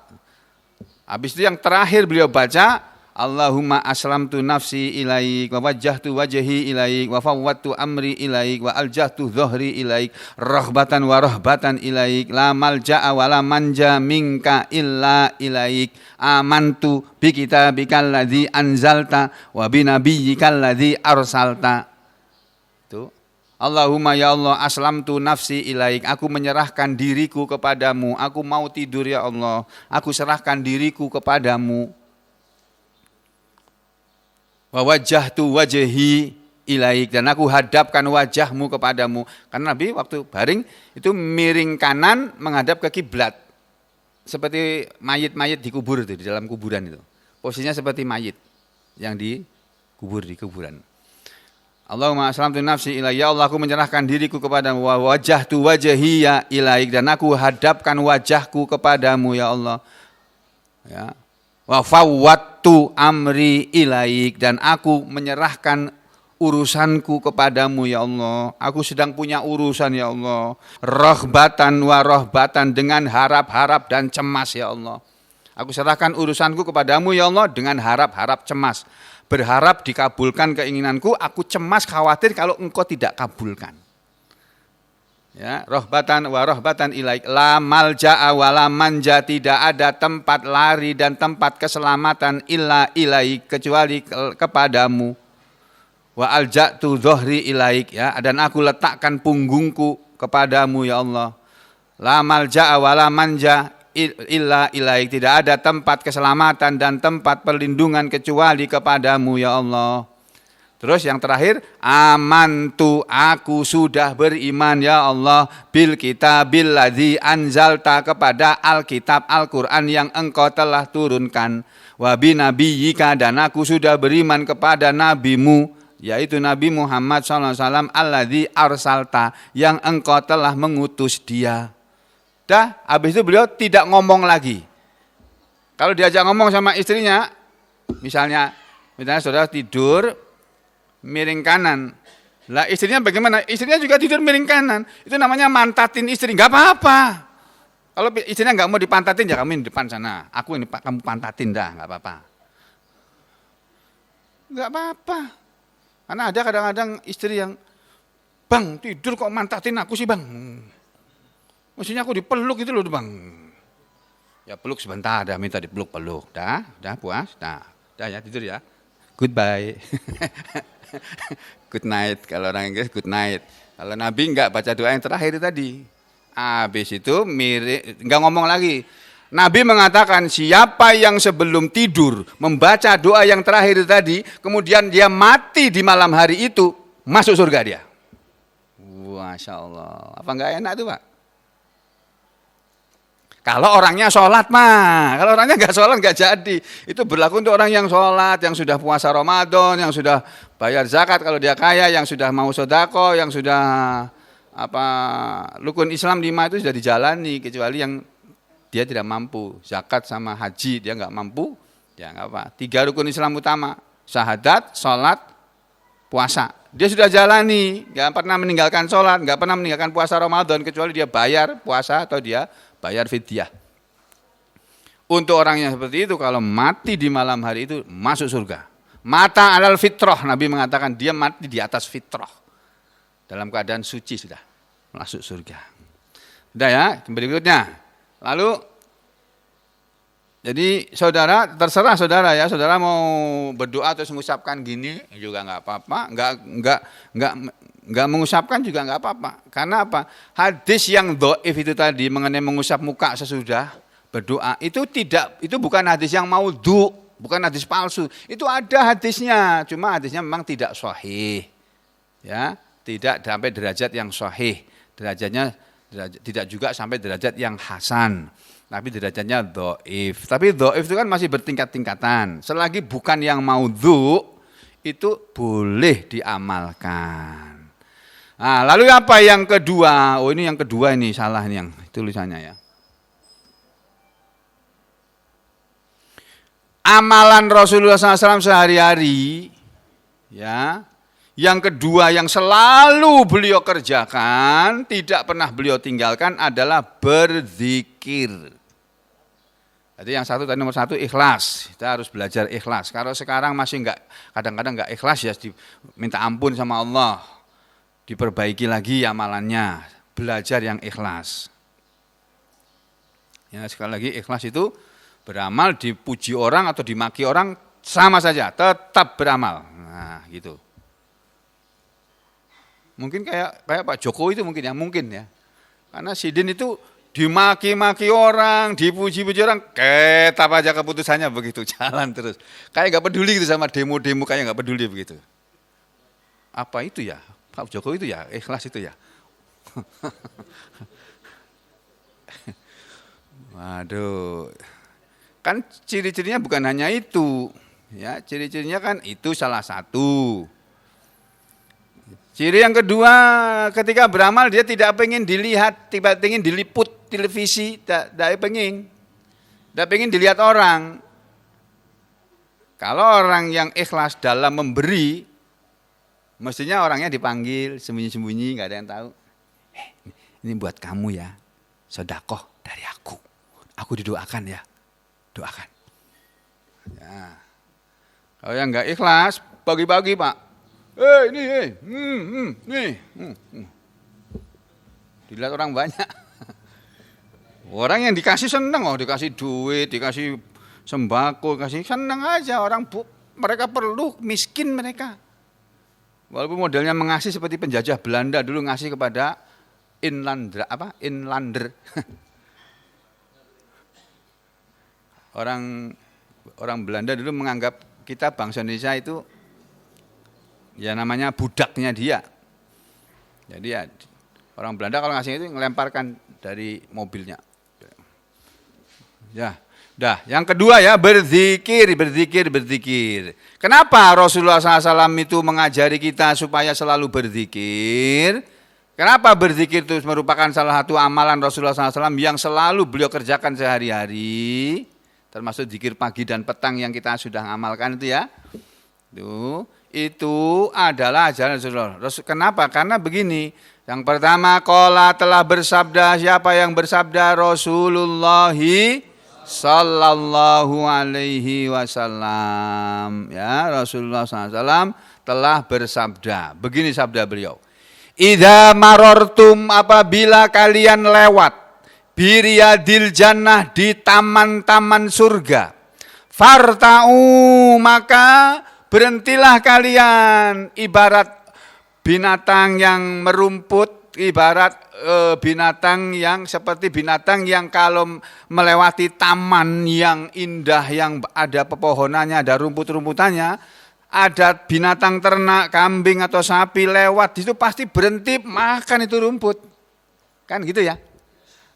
Habis itu yang terakhir beliau baca Allahumma aslamtu nafsi ilaik wa wajjahtu wajhi ilaik wa fawwadtu amri ilaik wa aljahtu dhuhri ilaik rahbatan wa rahbatan ilaik la malja'a wa la manja minka illa ilaik amantu bi kitabikal ladzi anzalta wa bi nabiyyikal ladzi arsalta. Itu Allahumma ya Allah aslamtu nafsi ilaik, aku menyerahkan diriku kepadamu, aku mau tidur ya Allah, aku serahkan diriku kepadamu. Wa wajjahtu wajhi ilaik, dan aku hadapkan wajahmu kepadamu. Karena Nabi waktu baring itu miring kanan menghadap ke kiblat. Seperti mayit-mayit dikubur itu, di dalam kuburan itu. Posisinya seperti mayit yang dikubur di kuburan. Allahumma aslamtu nafsi ilaik, ya Allah aku menyerahkan diriku kepadamu, wa wajjahtu wajhi ilaik, dan aku hadapkan wajahku kepadamu ya Allah. Ya. Wa fawwattu amri ilaik, dan aku menyerahkan urusanku kepadamu ya Allah. Aku sedang punya urusan ya Allah. Rahbatan wa rahbatan, dengan harap-harap dan cemas ya Allah. Aku serahkan urusanku kepadamu ya Allah dengan harap-harap cemas. Berharap dikabulkan keinginanku, aku cemas khawatir kalau engkau tidak kabulkan. Ya, rahbatan wa rahbatan ilaik, la malja'a wa la manja, tidak ada tempat lari dan tempat keselamatan illa ilaik, kecuali kepadamu. Wa alja'tu dhuhri ilaik, ya, dan aku letakkan punggungku kepadamu ya Allah. La malja'a wa la manja illa ilaik, tidak ada tempat keselamatan dan tempat perlindungan kecuali kepadamu ya Allah. Terus yang terakhir, amantu, aku sudah beriman ya Allah, bil kitabil ladzi anzalta, kepada Alkitab Al-Qur'an yang engkau telah turunkan, wa bi nabiyyika, dan aku sudah beriman kepada nabimu, yaitu Nabi Muhammad SAW, alladzi arsalta, yang engkau telah mengutus dia. Dah, habis itu beliau tidak ngomong lagi. Kalau diajak ngomong sama istrinya, misalnya saudara tidur miring kanan, lah istrinya bagaimana? Istrinya juga tidur miring kanan, itu namanya mantatin istri, nggak apa-apa. Kalau istrinya nggak mau dipantatin, ya kamu di depan sana, aku ini kamu pantatin dah, nggak apa-apa. Nggak apa-apa. Karena ada kadang-kadang istri yang, bang tidur kok mantatin aku sih bang. Maksudnya aku dipeluk itu loh bang. Ya peluk sebentar, dah minta dipeluk-peluk. Dah puas, dah ya tidur ya. Goodbye. Good night, kalau orang Inggris good night. Kalau Nabi enggak, baca doa yang terakhir tadi. Habis itu enggak ngomong lagi. Nabi mengatakan siapa yang sebelum tidur membaca doa yang terakhir tadi, kemudian dia mati di malam hari itu, masuk surga dia. Masya Allah. Apa enggak enak tuh Pak? Kalau orangnya sholat mah, kalau orangnya enggak sholat enggak jadi. Itu berlaku untuk orang yang sholat, yang sudah puasa Ramadan, yang sudah bayar zakat kalau dia kaya, yang sudah mau sedekah, yang sudah rukun Islam 5 itu sudah dijalani, kecuali yang dia tidak mampu, zakat sama haji dia nggak mampu, ya nggak apa. 3 rukun Islam utama, syahadat, sholat, puasa. Dia sudah jalani, nggak pernah meninggalkan sholat, nggak pernah meninggalkan puasa Ramadan, kecuali dia bayar puasa atau dia bayar fidyah. Untuk orang yang seperti itu, kalau mati di malam hari itu masuk surga. Mata alal fitrah, Nabi mengatakan dia mati di atas fitrah, dalam keadaan suci sudah masuk surga. Sudah ya, berikutnya. Lalu, jadi saudara, terserah saudara ya, saudara mau berdoa terus mengucapkan gini juga nggak apa-apa, nggak mengusapkan juga nggak apa-apa. Karena apa? Hadis yang dhaif itu tadi mengenai mengusap muka sesudah berdoa itu bukan hadis yang maudhu, bukan hadis palsu. Itu ada hadisnya, cuma hadisnya memang tidak sahih, ya, tidak sampai derajat yang sahih, derajatnya tidak juga sampai derajat yang hasan, tapi derajatnya dhaif. Tapi dhaif itu kan masih bertingkat-tingkatan. Selagi bukan yang maudhu, itu boleh diamalkan. Nah, lalu apa yang kedua? Oh ini yang kedua ini salah nih yang tulisannya ya. Amalan Rasulullah SAW sehari-hari, ya. Yang kedua yang selalu beliau kerjakan, tidak pernah beliau tinggalkan adalah berzikir. Jadi yang nomor satu ikhlas. Kita harus belajar ikhlas. Kalau sekarang masih kadang-kadang enggak ikhlas ya, minta ampun sama Allah. Diperbaiki lagi amalannya, belajar yang ikhlas. Ya, sekali lagi ikhlas itu beramal dipuji orang atau dimaki orang sama saja, tetap beramal. Nah, gitu. Mungkin kayak Pak Jokowi itu mungkin ya. Karena Sidin itu dimaki-maki orang, dipuji-puji orang, ketap aja keputusannya begitu, jalan terus. Kayak nggak peduli gitu sama demo-demo, kayak nggak peduli begitu. Apa itu ya? Pak Jokowi itu ya, ikhlas itu ya. Waduh, kan ciri-cirinya bukan hanya itu, ya ciri-cirinya kan itu salah satu. Ciri yang kedua, ketika beramal dia tidak pengen dilihat, tidak pengen diliput televisi, tidak pengen dilihat orang. Kalau orang yang ikhlas dalam memberi, mestinya orangnya dipanggil sembunyi-sembunyi, nggak ada yang tahu. Ini buat kamu ya, sedekah dari aku. Aku didoakan ya, doakan. Ya. Kalau yang nggak ikhlas, pagi-pagi Pak, dilihat orang banyak. Orang yang dikasih seneng, dikasih duit, dikasih sembako, dikasih seneng aja. Mereka perlu, miskin mereka. Walaupun modelnya mengasih seperti penjajah Belanda dulu ngasih kepada inlander. Orang Belanda dulu menganggap kita bangsa Indonesia itu ya namanya budaknya dia. Jadi ya orang Belanda kalau ngasih itu ngelemparkan dari mobilnya. Ya, yang kedua ya berzikir. Kenapa Rasulullah SAW itu mengajari kita supaya selalu berzikir? Kenapa berzikir itu merupakan salah satu amalan Rasulullah SAW yang selalu beliau kerjakan sehari-hari? Termasuk zikir pagi dan petang yang kita sudah amalkan itu ya. Itu adalah ajaran Rasulullah. Kenapa? Karena begini. Yang pertama, qala telah bersabda, siapa yang bersabda? Rasulullah sallallahu alaihi wasallam. Ya, Rasulullah SAW telah bersabda. Begini sabda beliau. Idza marortum, apabila kalian lewat biriyadil jannah, di taman-taman surga, farta'u, maka berhentilah kalian, ibarat binatang yang merumput, ibarat binatang yang seperti binatang yang kalau melewati taman yang indah, yang ada pepohonannya, ada rumput-rumputannya, ada binatang ternak, kambing atau sapi lewat, di situ pasti berhenti makan itu rumput. Kan gitu ya.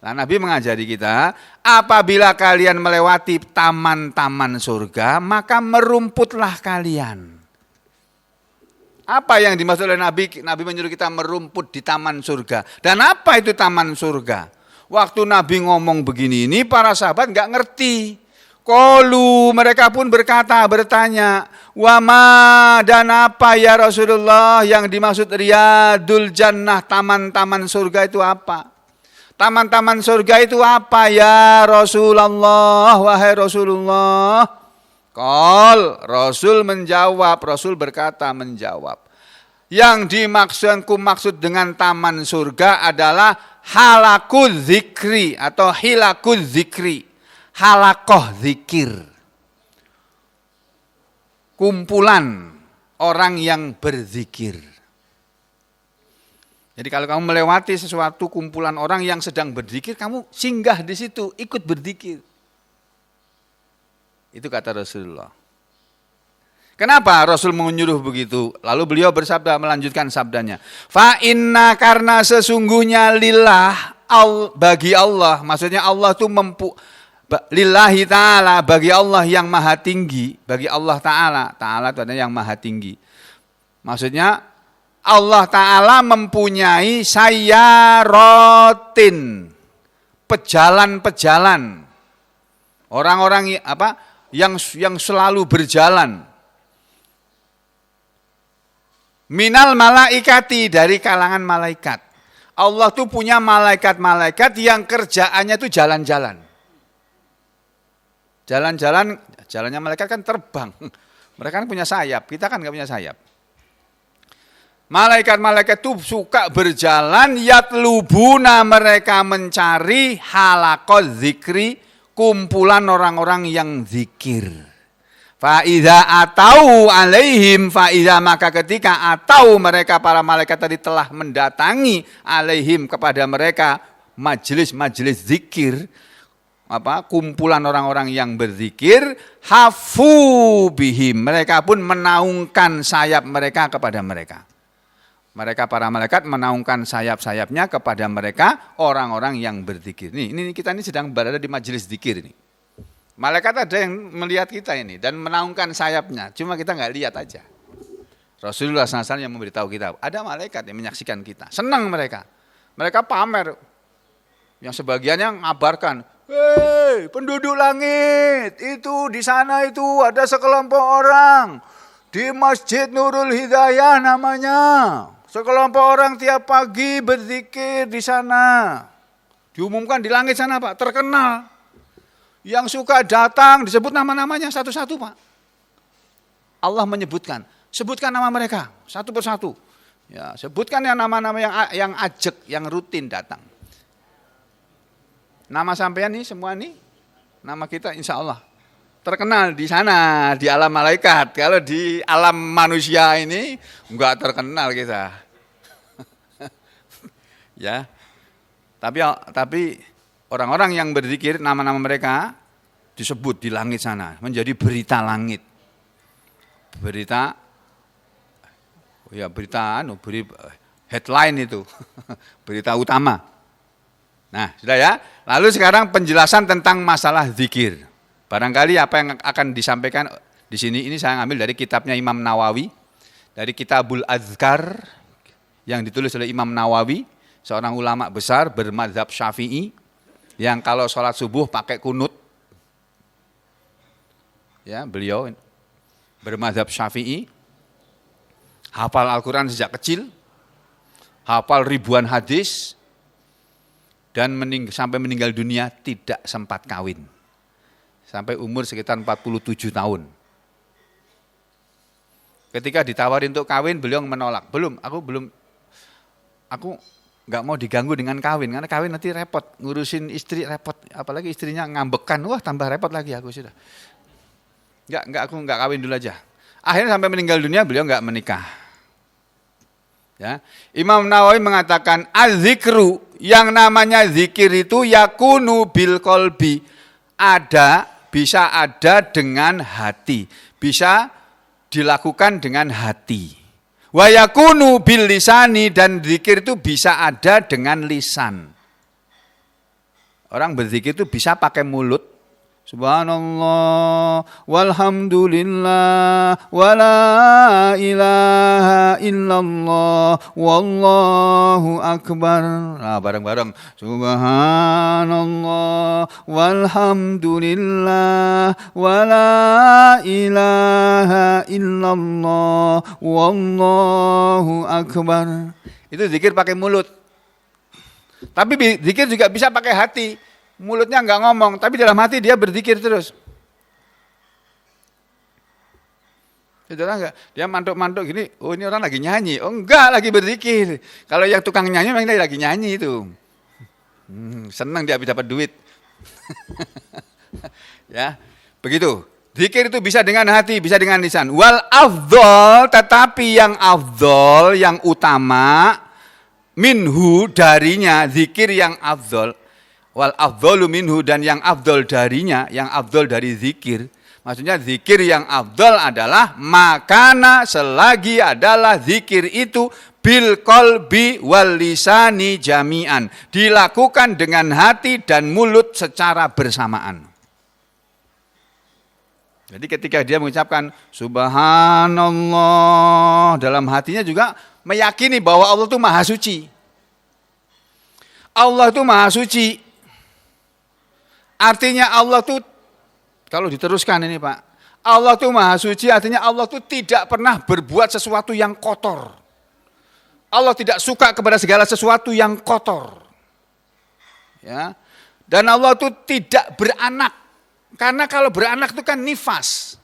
Nah, Nabi mengajari kita, apabila kalian melewati taman-taman surga, maka merumputlah kalian. Apa yang dimaksud oleh Nabi? Nabi menyuruh kita merumput di taman surga. Dan apa itu taman surga? Waktu Nabi ngomong begini, ini para sahabat nggak ngerti. Qalu, mereka pun bertanya, wama, dan apa ya Rasulullah yang dimaksud riyadul jannah, taman-taman surga itu apa? Taman-taman surga itu apa ya Rasulullah, wahai Rasulullah? Rasul menjawab, Rasul berkata menjawab. Yang maksud dengan taman surga adalah halakul zikri atau hilakul zikri. Halakoh zikir. Kumpulan orang yang berzikir. Jadi kalau kamu melewati sesuatu kumpulan orang yang sedang berzikir, kamu singgah di situ, ikut berzikir. Itu kata Rasulullah. Kenapa Rasul menyuruh begitu? Lalu beliau bersabda, melanjutkan sabdanya. Fa inna, karena sesungguhnya lillah, bagi Allah, maksudnya Allah itu lillahi ta'ala, bagi Allah yang maha tinggi, bagi Allah ta'ala, ta'ala itu adalah yang maha tinggi. Maksudnya Allah Ta'ala mempunyai sayyarotin, pejalan-pejalan, orang-orang yang selalu berjalan. Minal malaikati, dari kalangan malaikat. Allah tuh punya malaikat-malaikat yang kerjaannya tuh jalan-jalan. Jalannya malaikat kan terbang. Mereka kan punya sayap, kita kan nggak punya sayap. Malaikat-malaikat itu suka berjalan, yatlubuna, mereka mencari halaqaz zikri, kumpulan orang-orang yang zikir. Fa'idha atau alaihim, fa'idha, maka ketika atau mereka para malaikat tadi telah mendatangi alaihim kepada mereka, majelis-majelis zikir, kumpulan orang-orang yang berzikir, hafu bihim, mereka pun menaungkan sayap mereka kepada mereka. Mereka para malaikat menaungkan sayap-sayapnya kepada mereka orang-orang yang berzikir. Ini kita ini sedang berada di majelis zikir ini. Malaikat ada yang melihat kita ini dan menaungkan sayapnya, cuma kita nggak lihat aja. Rasulullah SAW yang memberitahu kita, ada malaikat yang menyaksikan kita. Senang mereka. Mereka pamer. Yang sebagiannya ngabarkan, hei penduduk langit, itu di sana itu ada sekelompok orang. Di Masjid Nurul Hidayah namanya. Sekelompok orang tiap pagi berzikir di sana. Diumumkan di langit sana Pak, terkenal. Yang suka datang disebut nama-namanya satu-satu Pak. Allah menyebutkan, sebutkan nama mereka satu persatu. Ya, sebutkan yang nama-nama yang ajek, yang rutin datang. Nama sampean nih semua nih, nama kita insya Allah terkenal di sana, di alam malaikat. Kalau di alam manusia ini enggak terkenal kita. Ya. Tapi orang-orang yang berzikir nama-nama mereka disebut di langit sana, menjadi berita langit. Berita headline itu. Berita utama. Nah, sudah ya. Lalu sekarang penjelasan tentang masalah zikir. Barangkali apa yang akan disampaikan di sini ini saya ngambil dari kitabnya Imam Nawawi, dari Kitabul Azkar yang ditulis oleh Imam Nawawi, seorang ulama besar bermadzhab Syafi'i yang kalau sholat subuh pakai kunut. Ya, beliau bermadzhab Syafi'i, hafal Al-Quran sejak kecil, hafal ribuan hadis, dan sampai meninggal dunia tidak sempat kawin. Sampai umur sekitar 47 tahun. Ketika ditawarin untuk kawin, beliau menolak. Aku nggak mau diganggu dengan kawin, karena kawin nanti repot, ngurusin istri repot, apalagi istrinya ngambekan, wah tambah repot lagi aku sudah. Aku nggak kawin dulu aja. Akhirnya sampai meninggal dunia beliau nggak menikah. Ya. Imam Nawawi mengatakan az-zikru, yang namanya zikir itu yakunu bil qalbi, bisa ada dengan hati, bisa dilakukan dengan hati. Wa yakunu bil lisani, dan zikir itu bisa ada dengan lisan. Orang berzikir itu bisa pakai mulut. Subhanallah walhamdulillah wala ilaha illallah wallahu akbar. Nah, bareng-bareng. Subhanallah walhamdulillah wala ilaha illallah wallahu akbar. Itu zikir pakai mulut. Tapi zikir juga bisa pakai hati. Mulutnya enggak ngomong, tapi dalam hati dia berzikir terus. Dia mantuk-mantuk gini, oh ini orang lagi nyanyi. Oh enggak, lagi berzikir. Kalau yang tukang nyanyi memang dia lagi nyanyi itu. Senang dia dapat duit. Ya, begitu. Zikir itu bisa dengan hati, bisa dengan lisan. Wal afdhol, tetapi yang afdhol, yang utama, minhu, darinya, zikir yang afdhol. Wal afdhalu minhu, dan yang afdol darinya, yang afdol dari zikir. Maksudnya zikir yang afdol adalah makana, selagi adalah zikir itu bil qalbi wal lisani jami'an, dilakukan dengan hati dan mulut secara bersamaan. Jadi ketika dia mengucapkan subhanallah, dalam hatinya juga meyakini bahwa Allah itu maha suci. Allah itu maha suci. Artinya Allah itu, kalau diteruskan ini Pak, Allah itu maha suci, artinya Allah itu tidak pernah berbuat sesuatu yang kotor. Allah tidak suka kepada segala sesuatu yang kotor. Ya. Dan Allah itu tidak beranak. Karena kalau beranak itu kan nifas.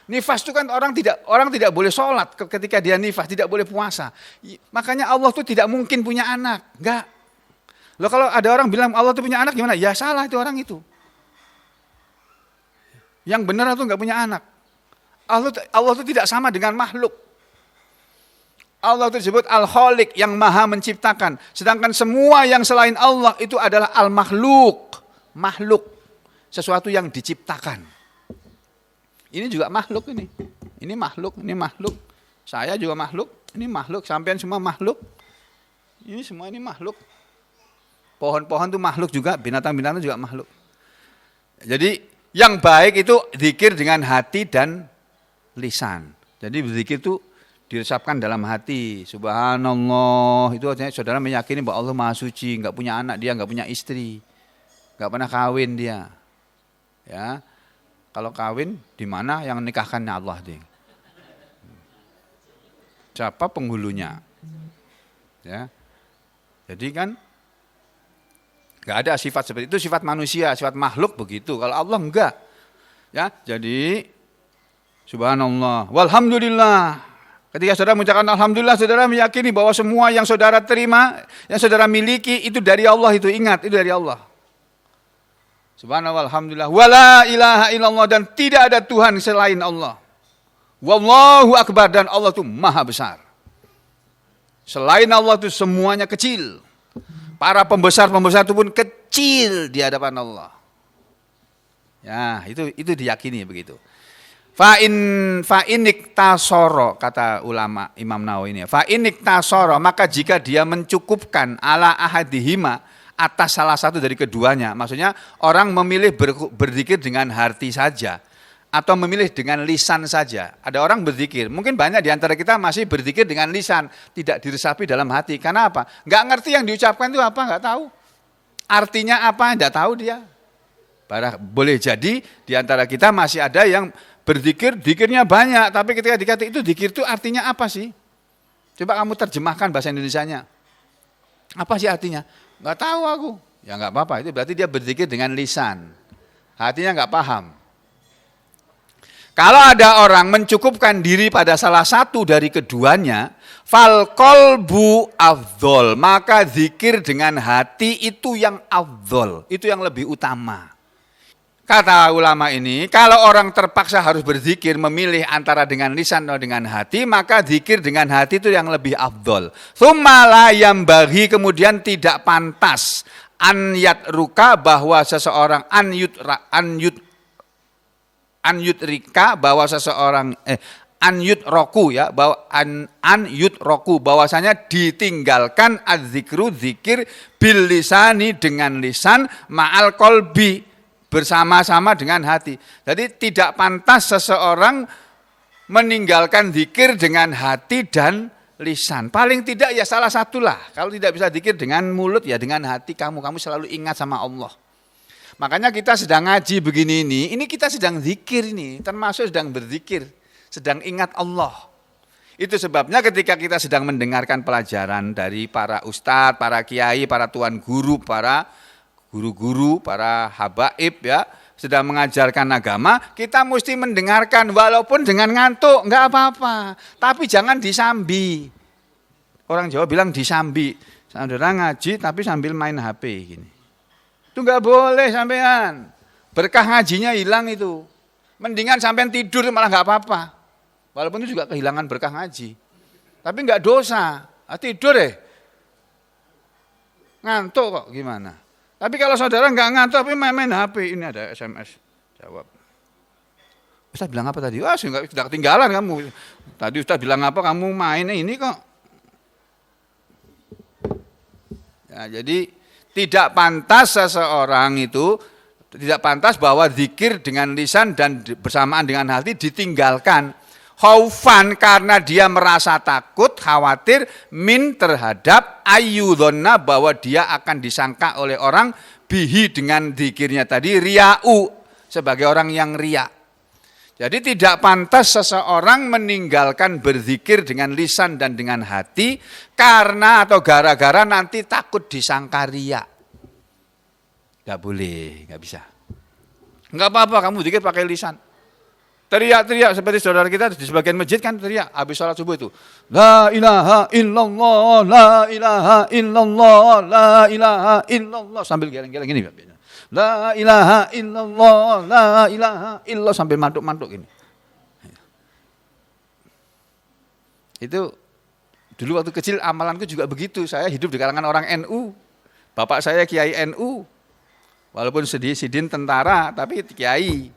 Nifas itu kan orang tidak boleh sholat ketika dia nifas, tidak boleh puasa. Makanya Allah itu tidak mungkin punya anak, enggak. Loh, kalau ada orang bilang Allah itu punya anak gimana? Ya salah itu orang itu. Yang benar itu enggak punya anak. Allah itu tidak sama dengan makhluk. Allah itu disebut Al-Khaliq, yang maha menciptakan. Sedangkan semua yang selain Allah itu adalah Al-Makhluk. Makhluk. Sesuatu yang diciptakan. Ini juga makhluk ini. Ini makhluk, ini makhluk. Saya juga makhluk, ini makhluk. Sampean semua makhluk. Ini semua ini makhluk. Pohon-pohon itu makhluk juga, binatang-binatang juga makhluk. Jadi yang baik itu zikir dengan hati dan lisan. Jadi berzikir itu diresapkan dalam hati. Subhanallah, itu artinya saudara meyakini bahwa Allah Maha Suci, enggak punya anak dia, enggak punya istri, enggak pernah kawin dia. Ya. Kalau kawin di mana yang nikahkannya Allah dia? Siapa penghulunya? Ya. Jadi kan enggak ada sifat seperti itu, sifat manusia, sifat makhluk begitu. Kalau Allah enggak. Ya, jadi subhanallah, walhamdulillah. Ketika saudara mengucapkan alhamdulillah, saudara meyakini bahwa semua yang saudara terima, yang saudara miliki itu dari Allah, itu ingat, itu dari Allah. Subhanallah, alhamdulillah, wala ilaha illallah, dan tidak ada Tuhan selain Allah. Wallahu akbar, dan Allah itu maha besar. Selain Allah itu semuanya kecil. Para pembesar-pembesar itu pun kecil di hadapan Allah. Ya, itu diyakini begitu. Fa'inik tasoro, kata ulama Imam Nawawi ini. Fa'inik tasoro, maka jika dia mencukupkan ala ahadihima, atas salah satu dari keduanya. Maksudnya orang memilih berzikir dengan hati saja, atau memilih dengan lisan saja. Ada orang berzikir, mungkin banyak di antara kita masih berzikir dengan lisan, tidak diresapi dalam hati. Karena apa? Enggak ngerti yang diucapkan itu apa, enggak tahu. Artinya apa, enggak tahu dia. Boleh jadi di antara kita masih ada yang berzikir, zikirnya banyak, tapi ketika dikata itu zikir itu artinya apa sih? Coba kamu terjemahkan bahasa Indonesianya. Apa sih artinya? Enggak tahu aku. Ya enggak apa-apa, itu berarti dia berzikir dengan lisan. Hatinya enggak paham. Kalau ada orang mencukupkan diri pada salah satu dari keduanya, fal qalbu afdhol, maka zikir dengan hati itu yang afdhol, itu yang lebih utama. Kata ulama ini, kalau orang terpaksa harus berzikir, memilih antara dengan lisan atau dengan hati, maka zikir dengan hati itu yang lebih afdol. Tsumma la yambaghi, kemudian tidak pantas an yatruka, bahwa seseorang an yutrika, bahwa seseorang an yutroku, ya, bahwa an yutroku, bahwasanya ditinggalkan adzikru, zikir bil lisani, dengan lisan, ma'al qalbi, bersama-sama dengan hati. Jadi tidak pantas seseorang meninggalkan zikir dengan hati dan lisan. Paling tidak ya salah satulah. Kalau tidak bisa zikir dengan mulut, ya dengan hati kamu selalu ingat sama Allah. Makanya kita sedang ngaji begini ini kita sedang zikir ini, termasuk sedang berzikir, sedang ingat Allah. Itu sebabnya ketika kita sedang mendengarkan pelajaran dari para ustadz, para kiai, para tuan guru, para guru-guru, para habaib, ya, sedang mengajarkan agama, kita mesti mendengarkan walaupun dengan ngantuk, enggak apa-apa. Tapi jangan disambi. Orang Jawa bilang disambi. Saudara ngaji tapi sambil main HP gini. Itu enggak boleh sampean. Berkah ngajinya hilang itu. Mendingan sampean tidur malah enggak apa-apa. Walaupun itu juga kehilangan berkah ngaji. Tapi enggak dosa. Tidur deh. Ngantuk kok gimana? Tapi kalau saudara enggak ngantuk tapi main HP, ini ada SMS. Jawab. Ustaz bilang apa tadi? Wah, sudah ketinggalan kamu. Tadi Ustaz bilang apa, kamu main ini kok. Ya, jadi tidak pantas seseorang itu, tidak pantas bahwa zikir dengan lisan dan bersamaan dengan hati ditinggalkan. Khaufan, karena dia merasa takut, khawatir, min terhadap ayyudhonna, bahwa dia akan disangka oleh orang bihi dengan zikirnya tadi, riya'u, sebagai orang yang riya. Jadi tidak pantas seseorang meninggalkan berzikir dengan lisan dan dengan hati karena atau gara-gara nanti takut disangka riya. Enggak boleh, enggak bisa. Enggak apa-apa kamu zikir pakai lisan. Teriak-teriak seperti saudara kita di sebagian masjid kan teriak habis sholat subuh itu. La ilaha illallah, la ilaha illallah, la ilaha illallah, sambil geleng-geleng gini. La ilaha illallah, la ilaha illallah, sambil mantuk-mantuk gini. Itu Dulu waktu kecil amalanku juga begitu. Saya hidup di kalangan orang NU. Bapak saya kiai NU. Walaupun sidin tentara, tapi kiai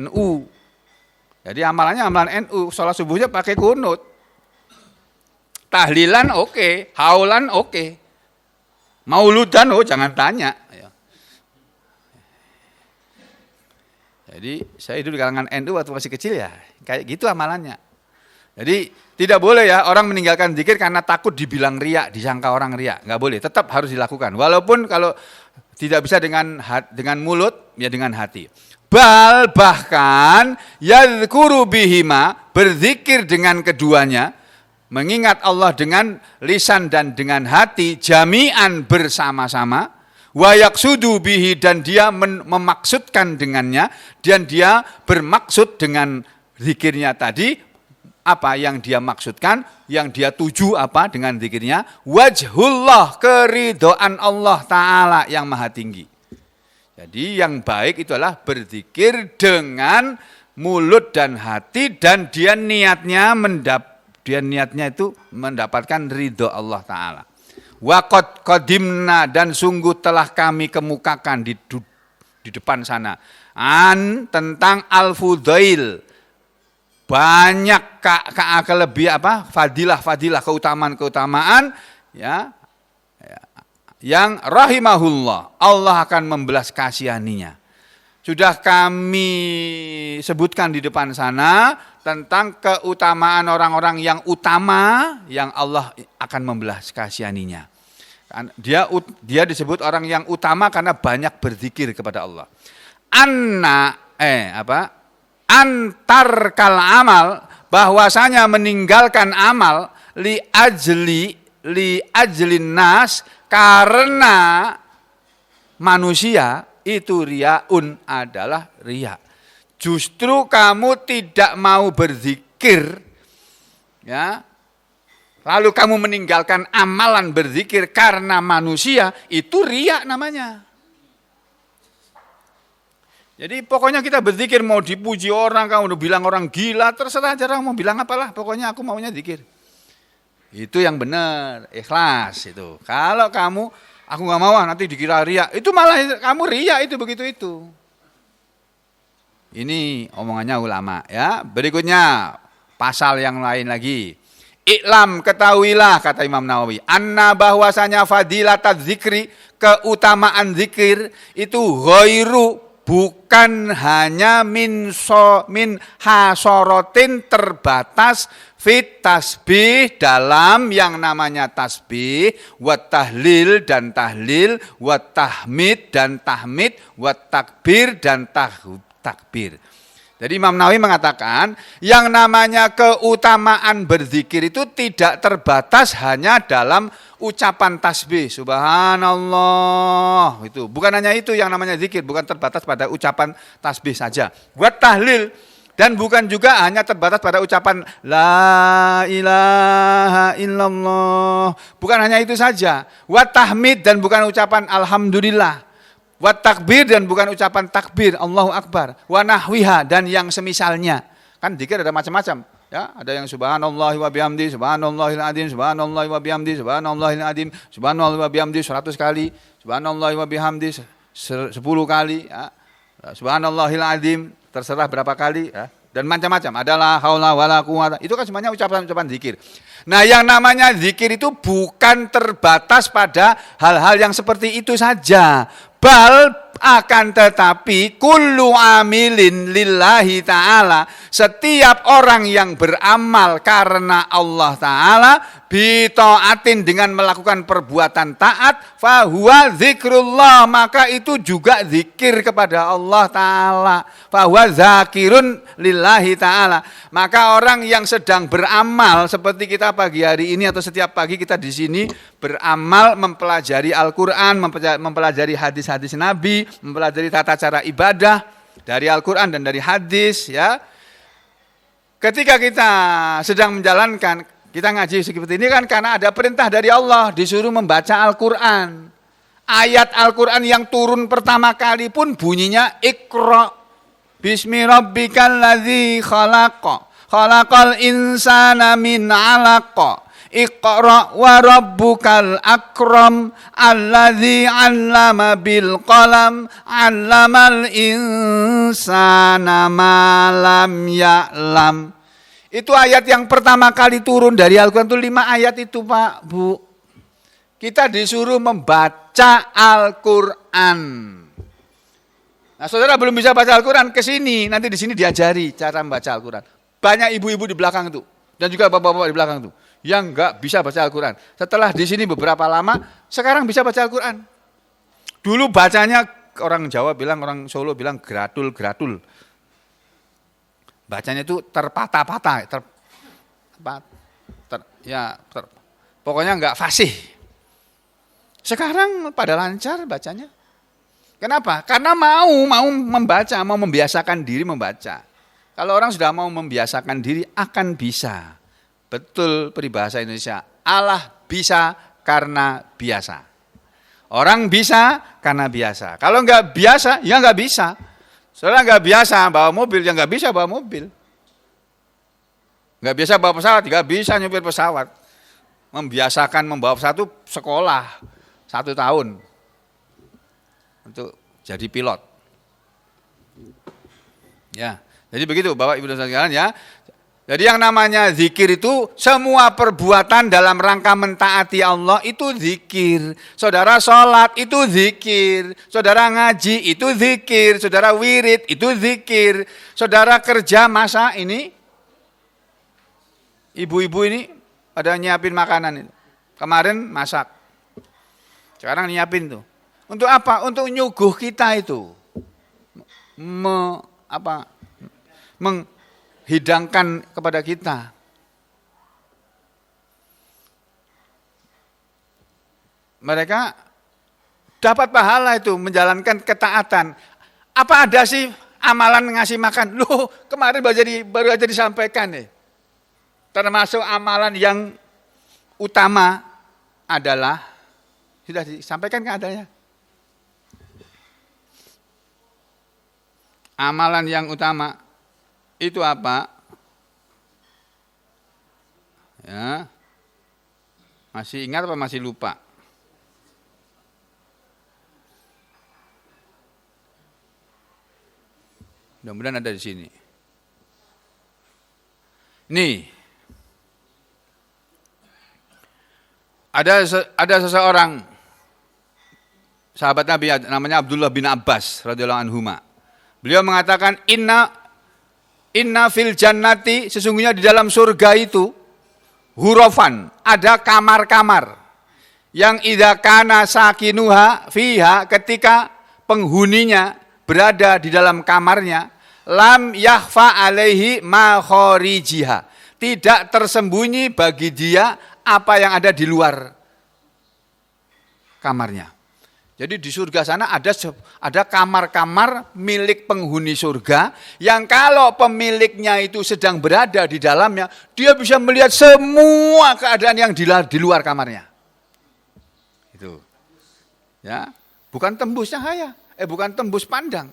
NU. Jadi amalannya amalan NU. Sholat subuhnya pakai kunut. Tahlilan oke, haulan oke. Mauludan jangan tanya. Jadi saya hidup di kalangan NU waktu masih kecil ya. Kayak gitu amalannya. Jadi tidak boleh ya orang meninggalkan zikir karena takut dibilang riak, disangka orang riak. Enggak boleh, tetap harus dilakukan. Walaupun kalau tidak bisa dengan mulut, ya dengan hati. Bahkan yadhkuru bihima, berzikir dengan keduanya, mengingat Allah dengan lisan dan dengan hati, jami'an bersama-sama, wa yaqsudu bihi, dan dia memaksudkan dengannya, dan dia bermaksud dengan zikirnya tadi, apa yang dia maksudkan, yang dia tuju apa dengan zikirnya, wajhullah, keridhaan Allah Ta'ala yang maha tinggi. Jadi yang baik itu adalah berzikir dengan mulut dan hati, dan dia niatnya itu mendapatkan ridho Allah Ta'ala. Wa qad qadimna, dan sungguh telah kami kemukakan di depan sana, tentang al-fudail, banyak kelebihan fadilah keutamaan ya, yang rahimahullah, Allah akan membelas kasihaninya. Sudah kami sebutkan di depan sana tentang keutamaan orang-orang yang utama yang Allah akan membelas kasihaninya. Dia disebut orang yang utama karena banyak berzikir kepada Allah. Antar kal amal, bahwasanya meninggalkan amal li ajlin nas, karena manusia itu riaun, adalah riya. Justru kamu tidak mau berzikir ya, lalu kamu meninggalkan amalan berzikir karena manusia, itu riya namanya. Jadi pokoknya kita berzikir, mau dipuji orang, kamu udah bilang orang gila, terserah aja orang mau bilang apalah, pokoknya aku maunya zikir. Itu yang benar, ikhlas itu. Kalau aku nggak mau nanti dikira riya, itu malah kamu riya itu begitu itu. Ini omongannya ulama ya. Berikutnya pasal yang lain lagi. Iklam, ketahuilah, kata Imam Nawawi, anna, bahwasanya fadilataz zikri, keutamaan zikir itu ghairu, bukan hanya min hasorotin, terbatas, fit tasbih, dalam yang namanya tasbih, wat tahlil dan tahlil, wat tahmid dan tahmid, wat takbir dan takbir. Jadi Imam Nawawi mengatakan yang namanya keutamaan berzikir itu tidak terbatas hanya dalam ucapan tasbih, subhanallah, itu bukan hanya itu yang namanya zikir, bukan terbatas pada ucapan tasbih saja. Buat tahlil, dan bukan juga hanya terbatas pada ucapan la ilaha illallah, bukan hanya itu saja. Wa tahmid, dan bukan ucapan alhamdulillah. Wa takbir, dan bukan ucapan takbir, Allahu Akbar. Wa nahwiha, dan yang semisalnya. Kan zikir ada macam-macam. Ya, ada yang subhanallahi wa bihamdi, subhanallahil azim, subhanallahi wa bihamdi, subhanallahil azim, subhanallahi wa bihamdi 100 kali, subhanallahi wa bihamdi 10 kali, ya. Subhanallahil azim terserah berapa kali, ya. Dan macam-macam. Adalah haula wala quwata. Itu kan semuanya ucapan-ucapan zikir. Nah, yang namanya zikir itu bukan terbatas pada hal-hal yang seperti itu saja. Bal, akan tetapi kullu amilin lillahi ta'ala, setiap orang yang beramal karena Allah Ta'ala, bita'atin, dengan melakukan perbuatan taat, fahuwa zikrullah, maka itu juga zikir kepada Allah Ta'ala. Fahuwa zakirun lillahi ta'ala, maka orang yang sedang beramal seperti kita pagi hari ini atau setiap pagi kita di sini beramal, mempelajari Al-Quran, mempelajari hadis-hadis Nabi, mempelajari tata cara ibadah dari Al-Quran dan dari hadis, ya. Ketika kita sedang menjalankan, kita ngaji seperti ini kan karena ada perintah dari Allah, disuruh membaca Al-Quran. Ayat Al-Quran yang turun pertama kali pun bunyinya Iqra bismi rabbikal ladzi khalaqa, khalaqal insana min 'alaqa, Iqra wa rabbukal akram alladzi 'allama bil qalam 'allamal insana ma lam ya'lam. Itu ayat yang pertama kali turun dari Al-Quran itu 5 ayat itu Pak, Bu. Kita disuruh membaca Al-Quran. Nah, saudara belum bisa baca Al-Quran, ke sini, nanti di sini diajari cara membaca Al-Quran. Banyak ibu-ibu di belakang itu, dan juga bapak-bapak di belakang itu, yang enggak bisa baca Al-Quran. Setelah di sini beberapa lama, sekarang bisa baca Al-Quran. Dulu bacanya, orang Jawa bilang, orang Solo bilang gratul-gratul. Bacanya itu terpatah-patah, pokoknya enggak fasih. Sekarang pada lancar bacanya. Kenapa? Karena mau membaca, mau membiasakan diri membaca. Kalau orang sudah mau membiasakan diri akan bisa. Betul peribahasa Indonesia. Allah bisa karena biasa. Orang bisa karena biasa. Kalau nggak biasa, ya nggak bisa. Soalnya nggak biasa bawa mobil, ya nggak bisa bawa mobil. Nggak biasa bawa pesawat, nggak bisa nyupir pesawat. Membiasakan membawa pesawat itu sekolah 1 tahun. Untuk jadi pilot. Ya, jadi begitu Bapak Ibu dan saudara ya. Jadi yang namanya zikir itu semua perbuatan dalam rangka mentaati Allah itu zikir. Saudara sholat itu zikir. Saudara ngaji itu zikir. Saudara wirid itu zikir. Saudara kerja masa ini, ibu-ibu ini pada nyiapin makanan itu. Kemarin masak. Sekarang nyiapin tuh. Untuk apa? Untuk nyuguh kita itu. Menghidangkan kepada kita. Mereka dapat pahala itu menjalankan ketaatan. Apa ada sih amalan ngasih makan? Loh, kemarin baru aja disampaikan nih. Termasuk amalan yang utama adalah sudah disampaikan kan adanya. Amalan yang utama itu apa? Ya. Masih ingat apa masih lupa? Mudah-mudahan ada di sini. Nih. Ada seseorang sahabat Nabi namanya Abdullah bin Abbas radhiyallahu anhuma. Beliau mengatakan inna fil jannati, sesungguhnya di dalam surga itu hurufan, ada kamar-kamar yang idza kana sakinuha fiha, ketika penghuninya berada di dalam kamarnya, lam yahfa alaihi ma kharijiha, tidak tersembunyi bagi dia apa yang ada di luar kamarnya. Jadi di surga sana ada kamar-kamar milik penghuni surga yang kalau pemiliknya itu sedang berada di dalamnya, dia bisa melihat semua keadaan yang di luar kamarnya. Itu. Ya, bukan tembus cahaya, bukan tembus pandang.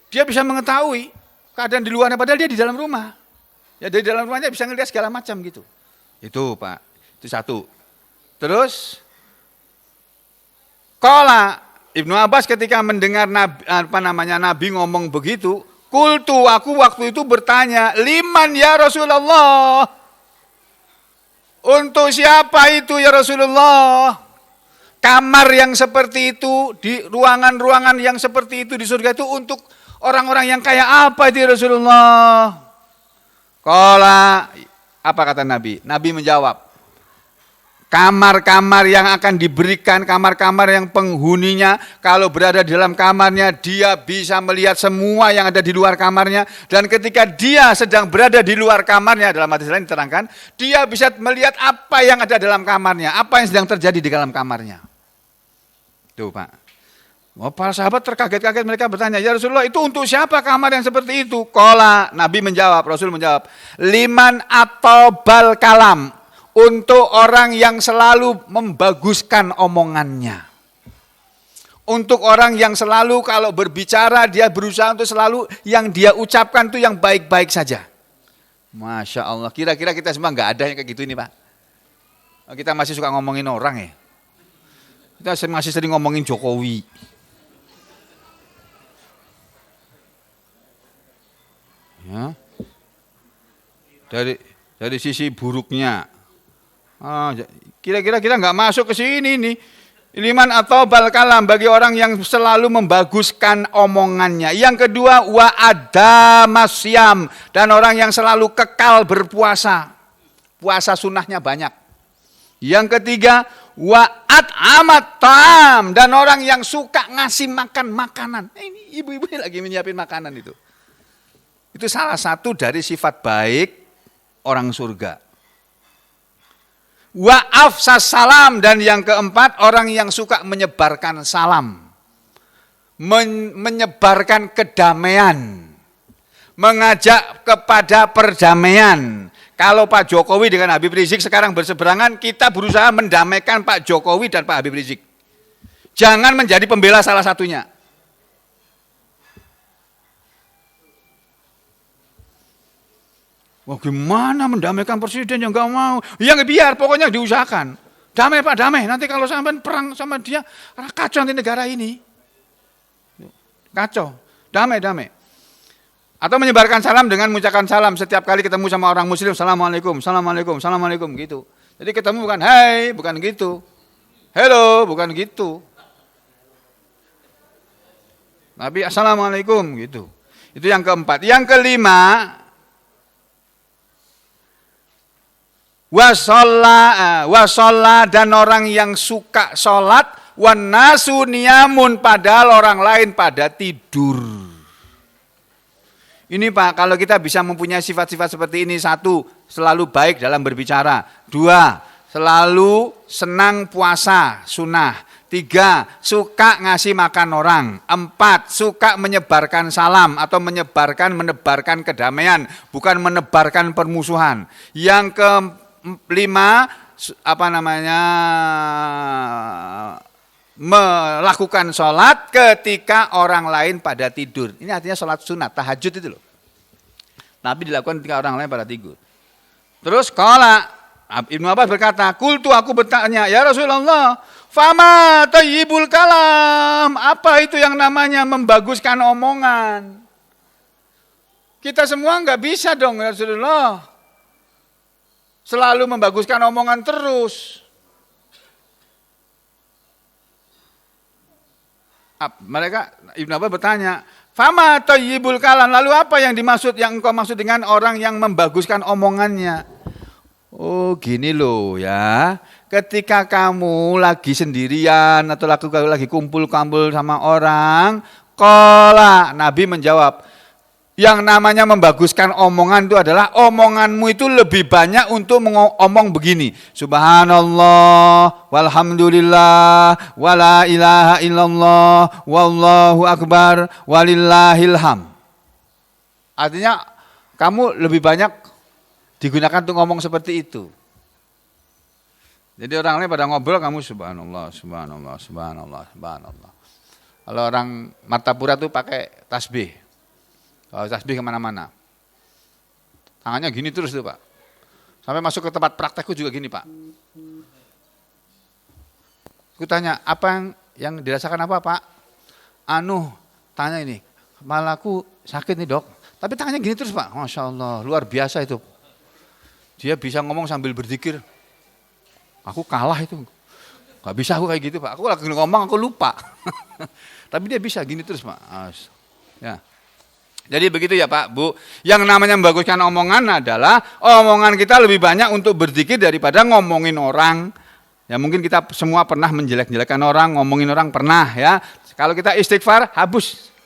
Dia bisa mengetahui keadaan di luarnya padahal dia di dalam rumah. Ya dari dalam rumahnya bisa ngelihat segala macam gitu. Itu Pak, itu satu. Terus Qala Ibnu Abbas ketika mendengar Nabi ngomong begitu, kultu, aku waktu itu bertanya, liman ya Rasulullah? Untuk siapa itu ya Rasulullah? Kamar yang seperti itu, di ruangan-ruangan yang seperti itu di surga itu untuk orang-orang yang kayak apa itu ya Rasulullah? Qala, apa kata Nabi? Nabi menjawab, kamar-kamar yang akan diberikan, kamar-kamar yang penghuninya kalau berada di dalam kamarnya, dia bisa melihat semua yang ada di luar kamarnya. Dan ketika dia sedang berada di luar kamarnya, dalam hadis lain diterangkan, dia bisa melihat apa yang ada dalam kamarnya, apa yang sedang terjadi di dalam kamarnya. Tuh Pak. Para sahabat terkaget-kaget, mereka bertanya, ya Rasulullah itu untuk siapa kamar yang seperti itu? Qala, Nabi menjawab, Rasul menjawab, liman atobal kalam, untuk orang yang selalu membaguskan omongannya. Untuk orang yang selalu kalau berbicara dia berusaha untuk selalu yang dia ucapkan itu yang baik-baik saja. Masya Allah, kira-kira kita semua nggak ada yang kayak gitu ini Pak. Kita masih suka ngomongin orang ya. Kita masih sering ngomongin Jokowi. Ya. Dari sisi buruknya. Kira-kira kita nggak masuk ke sini nih. Liman atau bal kalam, bagi orang yang selalu membaguskan omongannya. Yang kedua, wa ada masyam, dan orang yang selalu kekal berpuasa. Puasa sunnahnya banyak. Yang ketiga, wa'at amat tam, dan orang yang suka ngasih makan makanan. Ini ibu-ibu lagi menyiapin makanan itu. Itu salah satu dari sifat baik orang surga. Wa afsas salam, dan yang keempat orang yang suka menyebarkan salam, menyebarkan kedamaian, mengajak kepada perdamaian. Kalau Pak Jokowi dengan Habib Rizik sekarang berseberangan, kita berusaha mendamaikan Pak Jokowi dan Pak Habib Rizik. Jangan menjadi pembela salah satunya. Wah, gimana mendamaikan presiden yang nggak mau? Ya biar, pokoknya diusahakan. Damai Pak, damai. Nanti kalau sampai perang sama dia, kacau nanti negara ini. Kacau. Damai, damai. Atau menyebarkan salam dengan mengucapkan salam setiap kali ketemu sama orang muslim. Assalamualaikum, assalamualaikum, assalamualaikum gitu. Jadi ketemu bukan hai, bukan gitu. Hello, bukan gitu. Tapi assalamualaikum gitu. Itu yang keempat. Yang kelima, wasolla, dan orang yang suka sholat, wanasu niyamun, padahal orang lain pada tidur. Ini Pak, kalau kita bisa mempunyai sifat-sifat seperti ini, satu, selalu baik dalam berbicara. Dua, selalu senang puasa, sunnah. Tiga, suka ngasih makan orang. Empat, suka menyebarkan salam atau menebarkan kedamaian, bukan menebarkan permusuhan. Yang kelima, melakukan sholat ketika orang lain pada tidur. Ini artinya sholat sunat, tahajud itu loh. Tapi dilakukan ketika orang lain pada tidur. Terus Ibnu Abbas berkata, kultu, aku bertanya, ya Rasulullah, fama tayyibul kalam, apa itu yang namanya membaguskan omongan? Kita semua nggak bisa dong ya Rasulullah, selalu membaguskan omongan terus. Ibnu Abbas bertanya, fama tayyibul kalam, lalu apa yang engkau maksud dengan orang yang membaguskan omongannya? Oh gini loh ya, ketika kamu lagi sendirian atau lagi kumpul-kumpul sama orang, Nabi menjawab, yang namanya membaguskan omongan itu adalah omonganmu itu lebih banyak untuk ngomong begini. Subhanallah, walhamdulillah, wala ilaha illallah, wallahu akbar, walillahilham. Artinya kamu lebih banyak digunakan untuk ngomong seperti itu. Jadi orang lain pada ngobrol, kamu subhanallah, subhanallah, subhanallah, subhanallah. Kalau orang Martapura tuh pakai tasbih. Kalau tasbih kemana-mana. Tangannya gini terus tuh Pak. Sampai masuk ke tempat praktekku juga gini Pak. Aku tanya, apa yang dirasakan apa Pak? Tanya ini, kepalaku sakit nih Dok. Tapi tangannya gini terus Pak. Masya Allah, luar biasa itu. Dia bisa ngomong sambil berzikir. Aku kalah itu. Gak bisa aku kayak gitu Pak. Aku lagi ngomong, aku lupa. Tapi dia bisa gini terus Pak. Ya. Jadi begitu ya Pak, Bu. Yang namanya membaguskan omongan adalah omongan kita lebih banyak untuk berzikir daripada ngomongin orang. Ya mungkin kita semua pernah menjelek-jelekan orang, ngomongin orang pernah ya. Kalau kita istighfar, hapus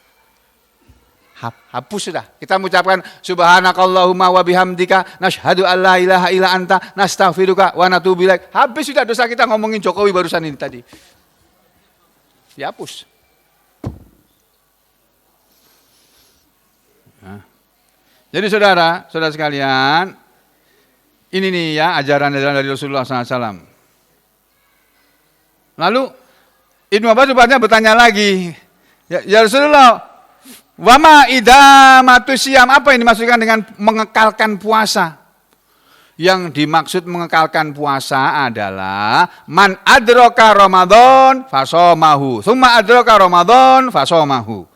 sudah. Kita mengucapkan subhanakallahumma wa bihamdika nasyhadu an la ilaha illa anta nastaghfiruka wa natubu ilaik. Habis sudah dosa kita ngomongin Jokowi barusan ini tadi. Dihapus. Jadi saudara sekalian, ini nih ya ajaran dari Rasulullah SAW. Lalu Ibnu Abbas bertanya lagi, ya Rasulullah, wama idamatu siyam, apa yang dimaksudkan dengan mengekalkan puasa? Yang dimaksud mengekalkan puasa adalah man adraka Ramadan fasomahu, summa adraka Ramadan fasomahu.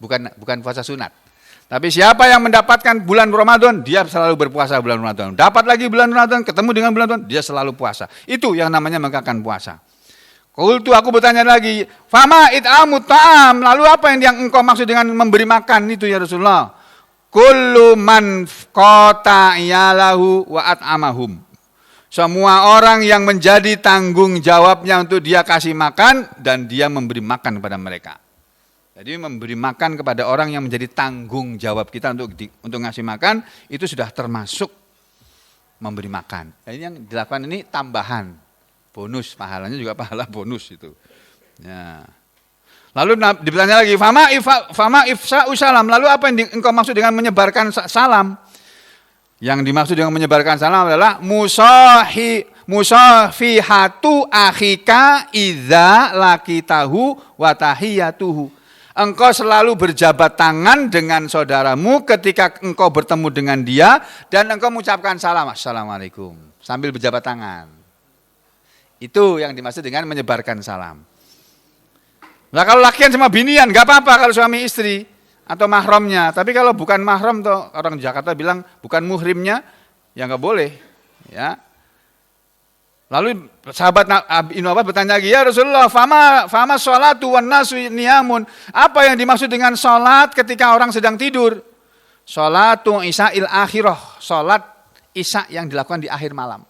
Bukan puasa sunat. Tapi siapa yang mendapatkan bulan Ramadan, dia selalu berpuasa bulan Ramadan. Dapat lagi bulan Ramadan, ketemu dengan bulan Ramadan, dia selalu puasa. Itu yang namanya mengekalkan puasa. Qultu, aku bertanya lagi, fama it'amut ta'am, lalu apa yang engkau maksud dengan memberi makan itu ya Rasulullah? Kullu man qata iyalahu wa at'amahum. Semua orang yang menjadi tanggung jawabnya untuk dia kasih makan dan dia memberi makan kepada mereka. Jadi memberi makan kepada orang yang menjadi tanggung jawab kita untuk ngasih makan itu sudah termasuk memberi makan. Nah, ini yang dilakukan ini tambahan. Bonus, pahalanya juga pahala bonus itu. Ya. Lalu ditanya lagi, fama ifsa'u salam. Lalu apa yang engkau maksud dengan menyebarkan salam? Yang dimaksud dengan menyebarkan salam adalah musafihatu akhika idza laqitahu wa tahiyatuhu. Engkau selalu berjabat tangan dengan saudaramu ketika engkau bertemu dengan dia dan engkau mengucapkan salam, assalamualaikum, sambil berjabat tangan. Itu yang dimaksud dengan menyebarkan salam. Nah kalau lakian sama binian nggak apa-apa kalau suami istri atau mahramnya. Tapi kalau bukan mahram tuh orang Jakarta bilang bukan muhrimnya, ya nggak boleh. Ya. Lalu sahabat Ibnu Abbas bertanya lagi, ya Rasulullah, fama sholatu wan nasu niyamun. Apa yang dimaksud dengan sholat ketika orang sedang tidur? Sholatu isya'il akhirah, sholat isya yang dilakukan di akhir malam.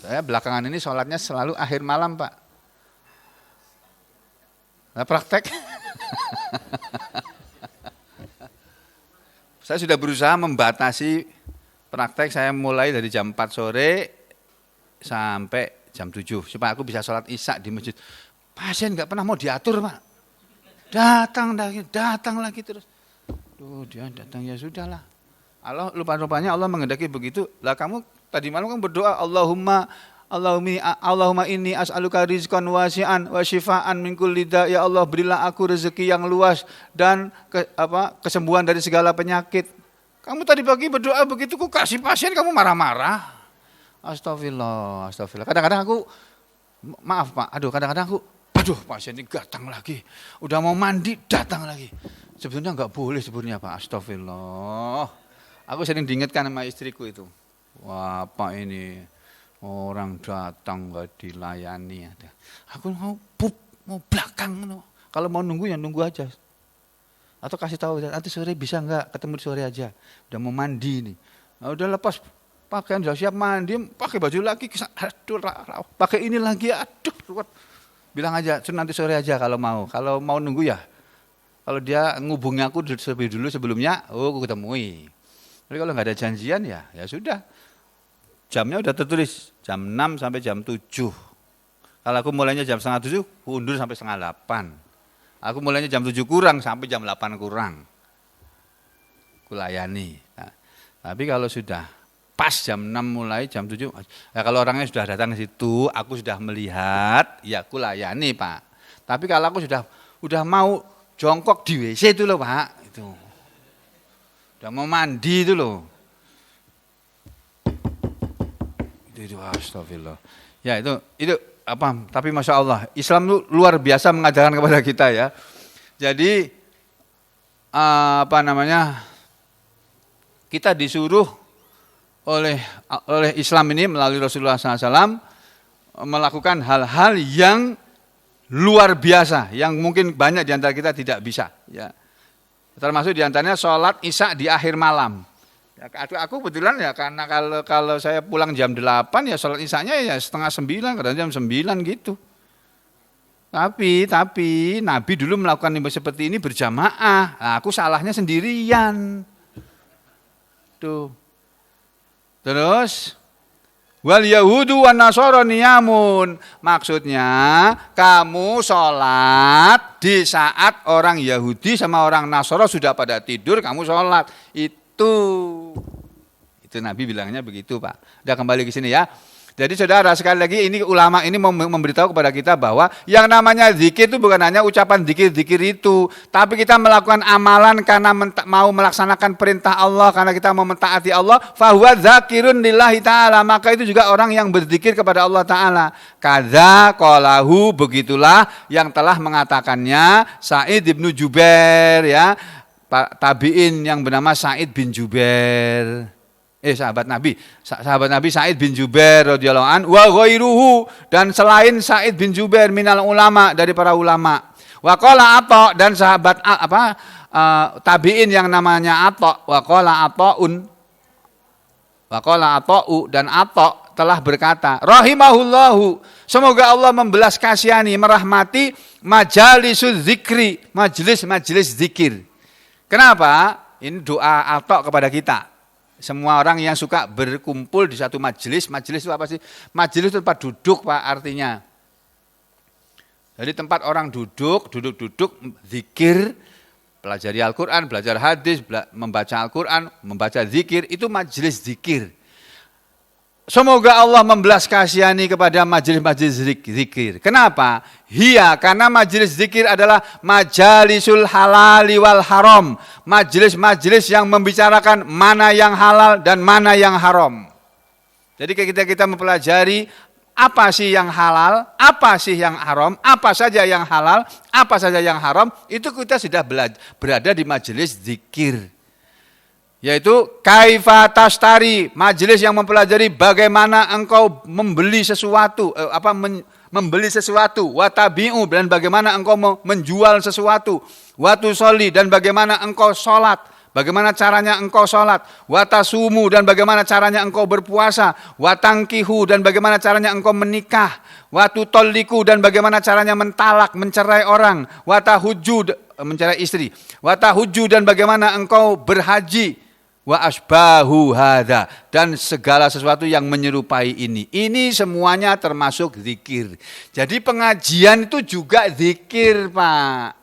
Saya belakangan ini sholatnya selalu akhir malam, Pak. Nah, praktek. Saya sudah berusaha membatasi praktek, saya mulai dari jam 4 sore sampai jam 7. Supaya aku bisa sholat isya di masjid. Pasien nggak pernah mau diatur, Pak. Datang lagi terus. Duh, dia datang, ya sudahlah. Allah lupa-lupanya Allah menghendaki begitu. Lah kamu tadi malam kan berdoa Allahumma inni as'aluka rizqan wasi'an wa syifaan min kulli da. Ya Allah, berilah aku rezeki yang luas dan kesembuhan dari segala penyakit. Kamu tadi pagi berdoa begitu, kok kasih pasien kamu marah-marah. Astagfirullah. Kadang-kadang aku maaf Pak, kadang-kadang aku pasien ini datang lagi. Udah mau mandi datang lagi. Sebenarnya enggak boleh sebenarnya Pak. Astagfirullah. Aku sering diingatkan sama istriku itu. Wah, Pak ini orang datang nggak dilayani. Aku mau belakang. Kalau mau nunggu ya nunggu aja. Atau kasih tahu, nanti sore bisa nggak ketemu di sore aja. Udah mau mandi nih. Nah, udah lepas pakaian, udah siap mandi, pakai baju lagi. Aduh, pakai ini lagi. Aduh, bilang aja, nanti sore aja kalau mau. Kalau mau nunggu ya. Kalau dia ngubungi aku lebih dulu sebelumnya, aku ketemui. Tapi kalau nggak ada janjian ya sudah. Jamnya udah tertulis jam 6 sampai jam 7. Kalau aku mulainya jam setengah 7, undur sampai setengah 8. Aku mulainya jam 7 kurang sampai jam 8 kurang. Kulayani. Nah, tapi kalau sudah pas jam 6 mulai jam 7, ya kalau orangnya sudah datang ke situ, aku sudah melihat, ya kulayani Pak. Tapi kalau aku sudah mau jongkok di WC itu loh Pak, itu. Udah mau mandi itu loh. Itu astagfirullah. Ya itu apa? Tapi masya Allah, Islam itu luar biasa mengajarkan kepada kita ya. Jadi kita disuruh oleh Islam ini melalui Rasulullah SAW melakukan hal-hal yang luar biasa, yang mungkin banyak di antara kita tidak bisa. Ya. Termasuk diantaranya sholat isya di akhir malam. Ya, aku kebetulan ya karena kalau saya pulang jam 8 ya sholat isyanya ya setengah 9, kadang jam 9 gitu. Tapi Nabi dulu melakukan seperti ini berjamaah. Nah, aku salahnya sendirian. Tuh. Terus wal yahudu wan nasara niyamun. Maksudnya kamu sholat di saat orang Yahudi sama orang Nasara sudah pada tidur, kamu sholat. Itu Nabi bilangnya begitu Pak. Udah kembali ke sini ya. Jadi saudara, sekali lagi ini ulama ini memberitahu kepada kita bahwa yang namanya zikir itu bukan hanya ucapan zikir-zikir itu, tapi kita melakukan amalan karena mau melaksanakan perintah Allah, karena kita mau mentaati Allah, fahuwa zakirun lillahi ta'ala, maka itu juga orang yang berzikir kepada Allah Ta'ala. Kadza qalahu, begitulah yang telah mengatakannya Sa'id bin Jubair, ya, tabi'in yang bernama Sa'id bin Jubair. Sahabat Nabi Sa'id bin Jubair radhiyallahu an, wa ghairuhu, dan selain Sa'id bin Jubair minal ulama, dari para ulama. Wa qala Atha, dan sahabat tabi'in yang namanya Atha, wa qala Atha'u, dan Atha telah berkata, rahimahullahu, semoga Allah membelas kasihani, merahmati majalisul zikri, majelis zikir. Kenapa? Ini doa Atha kepada kita. Semua orang yang suka berkumpul di satu majelis itu apa sih? Majelis itu tempat duduk, Pak, artinya. Jadi tempat orang duduk, zikir, pelajari Al-Quran, belajar hadis, membaca Al-Quran, membaca zikir, itu majelis zikir. Semoga Allah membelas kasihani kepada majelis-majelis zikir. Kenapa? Karena majelis zikir adalah majalisul halali wal haram. Majelis-majelis yang membicarakan mana yang halal dan mana yang haram. Jadi ketika kita mempelajari apa sih yang halal, apa sih yang haram, apa saja yang halal, apa saja yang haram, itu kita sudah berada di majelis zikir. Yaitu kaifa tashtari, majelis yang mempelajari bagaimana engkau membeli sesuatu, membeli sesuatu, watabi'u, dan bagaimana engkau menjual sesuatu, watusoli, dan bagaimana engkau sholat, bagaimana caranya engkau sholat, watasumu, dan bagaimana caranya engkau berpuasa, watangkihu, dan bagaimana caranya engkau menikah, watutoliku, dan bagaimana caranya mentalak, mencerai orang, watahuju, mencerai istri, watahuju, dan bagaimana engkau berhaji, wa asbahu hadza, dan segala sesuatu yang menyerupai ini. Ini semuanya termasuk zikir. Jadi pengajian itu juga zikir, Pak.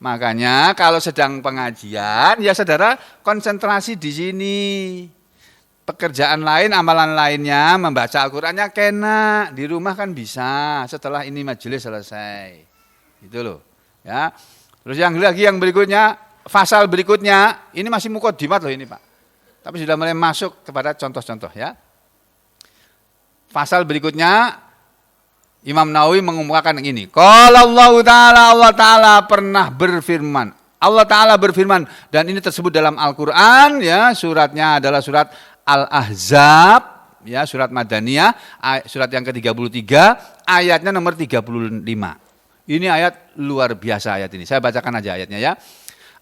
Makanya kalau sedang pengajian, ya saudara konsentrasi di sini. Pekerjaan lain, amalan lainnya, membaca Al-Qur'annya kena, di rumah kan bisa setelah ini majelis selesai. Gitu loh. Ya. Terus yang berikutnya, fasal berikutnya, ini masih mukodimat loh ini, Pak. Tapi sudah mulai masuk kepada contoh-contoh, ya. Pasal berikutnya Imam Nawawi mengumumkan ini. Qala Allah Ta'ala pernah berfirman. Allah Ta'ala berfirman, dan ini tersebut dalam Al-Qur'an, ya, suratnya adalah surat Al-Ahzab, ya, surat Madaniyah, surat yang ke-33, ayatnya nomor 35. Ini ayat luar biasa ayat ini. Saya bacakan aja ayatnya, ya.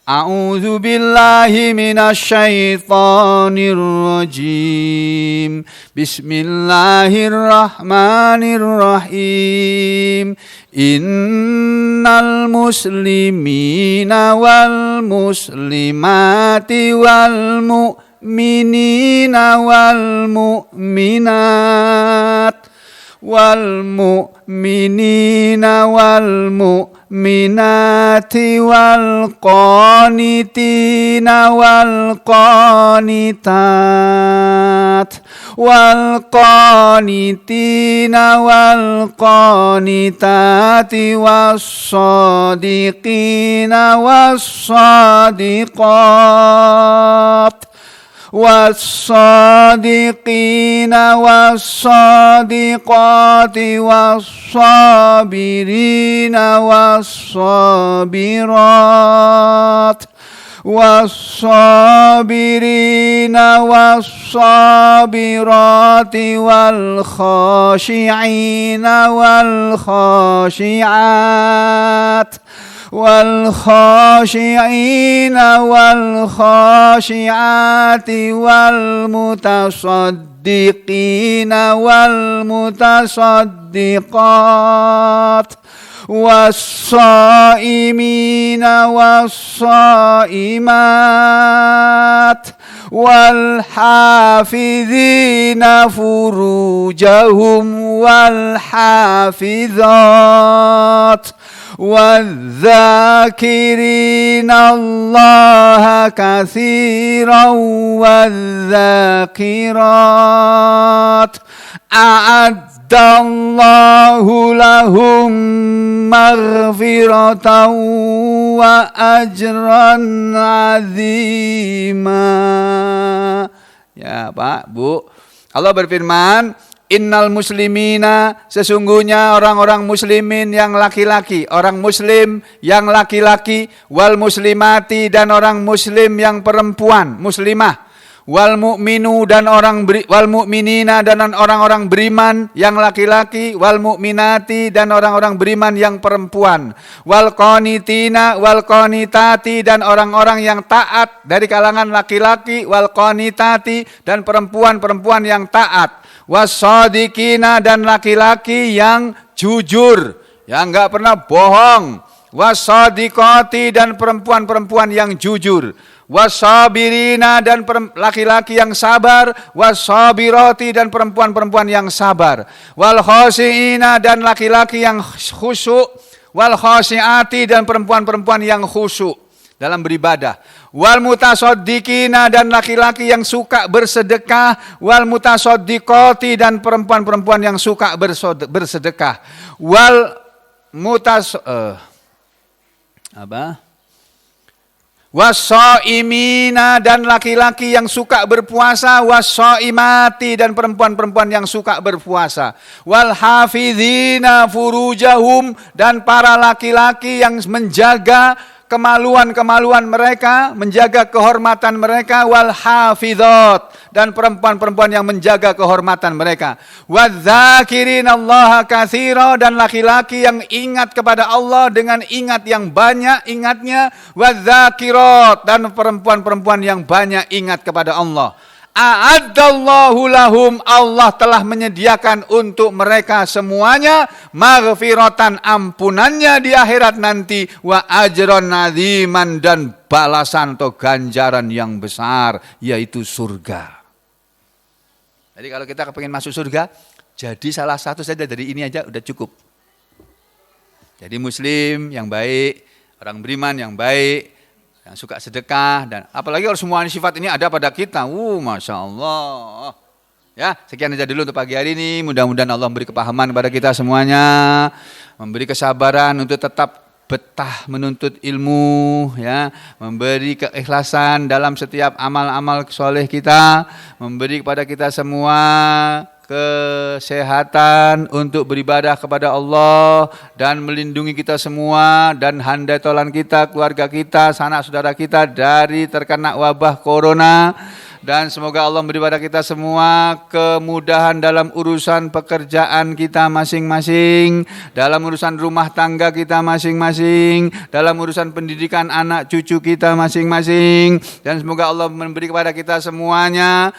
A'udzu billahi minasyaitonir rajim. Bismillahirrahmanirrahim. Innal muslimina wal muslimati wal mu'minina wal mu'minat wal mu'minina wal mu'minati wal qanitina wal qanitat wal qanitina wal qanitati was sadiqina was sadiqat والصادقين والصادقات والصابرين والصابرات والصابرين والصابرات والخاشعين والخاشعات والخاشعين والخاشعات والمتصدقين والمتصدقات والصائمين والصائمات والحافظين فروجهم والحافظات والذاكرين الله كثيرا والذاكرات a'addallahu lahum maghfiratan wa ajran azima. Ya Pak, Bu, Allah berfirman, innal muslimina, sesungguhnya orang-orang muslimin yang laki-laki, orang muslim yang laki-laki, wal muslimati, dan orang muslim yang perempuan, muslimah, wal mu'minu, dan wal mu'minina, dan orang-orang beriman yang laki-laki, wal mu'minati, dan orang-orang beriman yang perempuan, wal qanitina wal qanitati, dan orang-orang yang taat dari kalangan laki-laki, wal qanitati, dan perempuan-perempuan yang taat, wasadiqina, dan laki-laki yang jujur, yang enggak pernah bohong, wasadiqati, dan perempuan-perempuan yang jujur, wasabirina, dan laki-laki yang sabar, wasabirati, dan perempuan-perempuan yang sabar, wal khashiina, dan laki-laki yang khusyuk, wal khashiati, dan perempuan-perempuan yang khusyuk dalam beribadah, wal mutasaddiqina, dan laki-laki yang suka bersedekah, wal mutasaddiqati, dan perempuan-perempuan yang suka bersedekah, wal wassaimina, dan laki-laki yang suka berpuasa, wassaimati, dan perempuan-perempuan yang suka berpuasa, wal hafizina furujahum, dan para laki-laki yang menjaga kemaluan-kemaluan mereka, menjaga kehormatan mereka, wal hafizat, dan perempuan-perempuan yang menjaga kehormatan mereka, wadzakirinallaha katsira, dan laki-laki yang ingat kepada Allah dengan ingat yang banyak ingatnya, wadzakirat, dan perempuan-perempuan yang banyak ingat kepada Allah. A'addallahu lahum, Allah telah menyediakan untuk mereka semuanya maghfiratan, ampunannya di akhirat nanti, wa ajran aziman, dan balasan atau ganjaran yang besar, yaitu surga. Jadi kalau kita kepingin masuk surga, jadi salah satu saja dari ini aja udah cukup. Jadi muslim yang baik, orang beriman yang baik, yang suka sedekah, dan apalagi kalau semua sifat ini ada pada kita, Masya Allah. Ya, sekian aja dulu untuk pagi hari ini. Mudah-mudahan Allah memberi kepahaman kepada kita semuanya, memberi kesabaran untuk tetap betah menuntut ilmu, ya, memberi keikhlasan dalam setiap amal-amal soleh kita, memberi kepada kita semua kesehatan untuk beribadah kepada Allah, dan melindungi kita semua dan handai tolan kita, keluarga kita, sanak saudara kita dari terkena wabah corona. Dan semoga Allah memberi pada kita semua kemudahan dalam urusan pekerjaan kita masing-masing, dalam urusan rumah tangga kita masing-masing, dalam urusan pendidikan anak cucu kita masing-masing. Dan semoga Allah memberi kepada kita semuanya,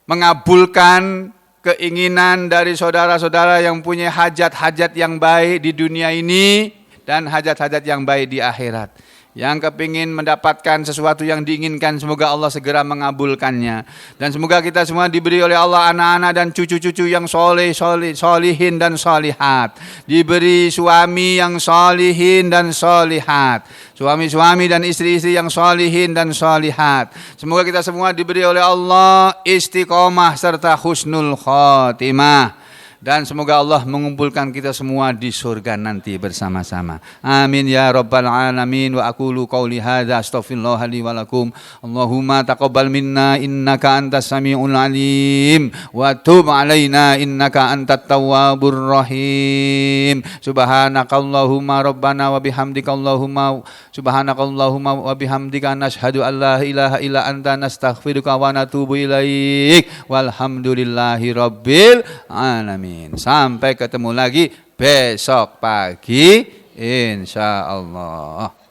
mengabulkan keinginan dari saudara-saudara yang punya hajat-hajat yang baik di dunia ini dan hajat-hajat yang baik di akhirat. Yang kepingin mendapatkan sesuatu yang diinginkan, semoga Allah segera mengabulkannya. Dan semoga kita semua diberi oleh Allah anak-anak dan cucu-cucu yang solihin dan solihat. Diberi suami yang solihin dan solihat. Suami-suami dan istri-istri yang solihin dan solihat. Semoga kita semua diberi oleh Allah istiqomah serta husnul khotimah. Dan semoga Allah mengumpulkan kita semua di surga nanti bersama-sama. Amin ya rabbal alamin. Wa aqulu qauli hadza astaghfirullah li wa lakum. Allahumma taqabbal minna innaka antas samiul alim wa tub alaina innaka antat tawwabur rahim. Subhanakallahumma rabbana wa bihamdika Allahumma subhanakallahumma wa bihamdika nashhadu an la ilaha illa anta nastaghfiruka wa natubu ilaik. Walhamdulillahi rabbil alamin. Sampai ketemu lagi besok pagi, insya Allah.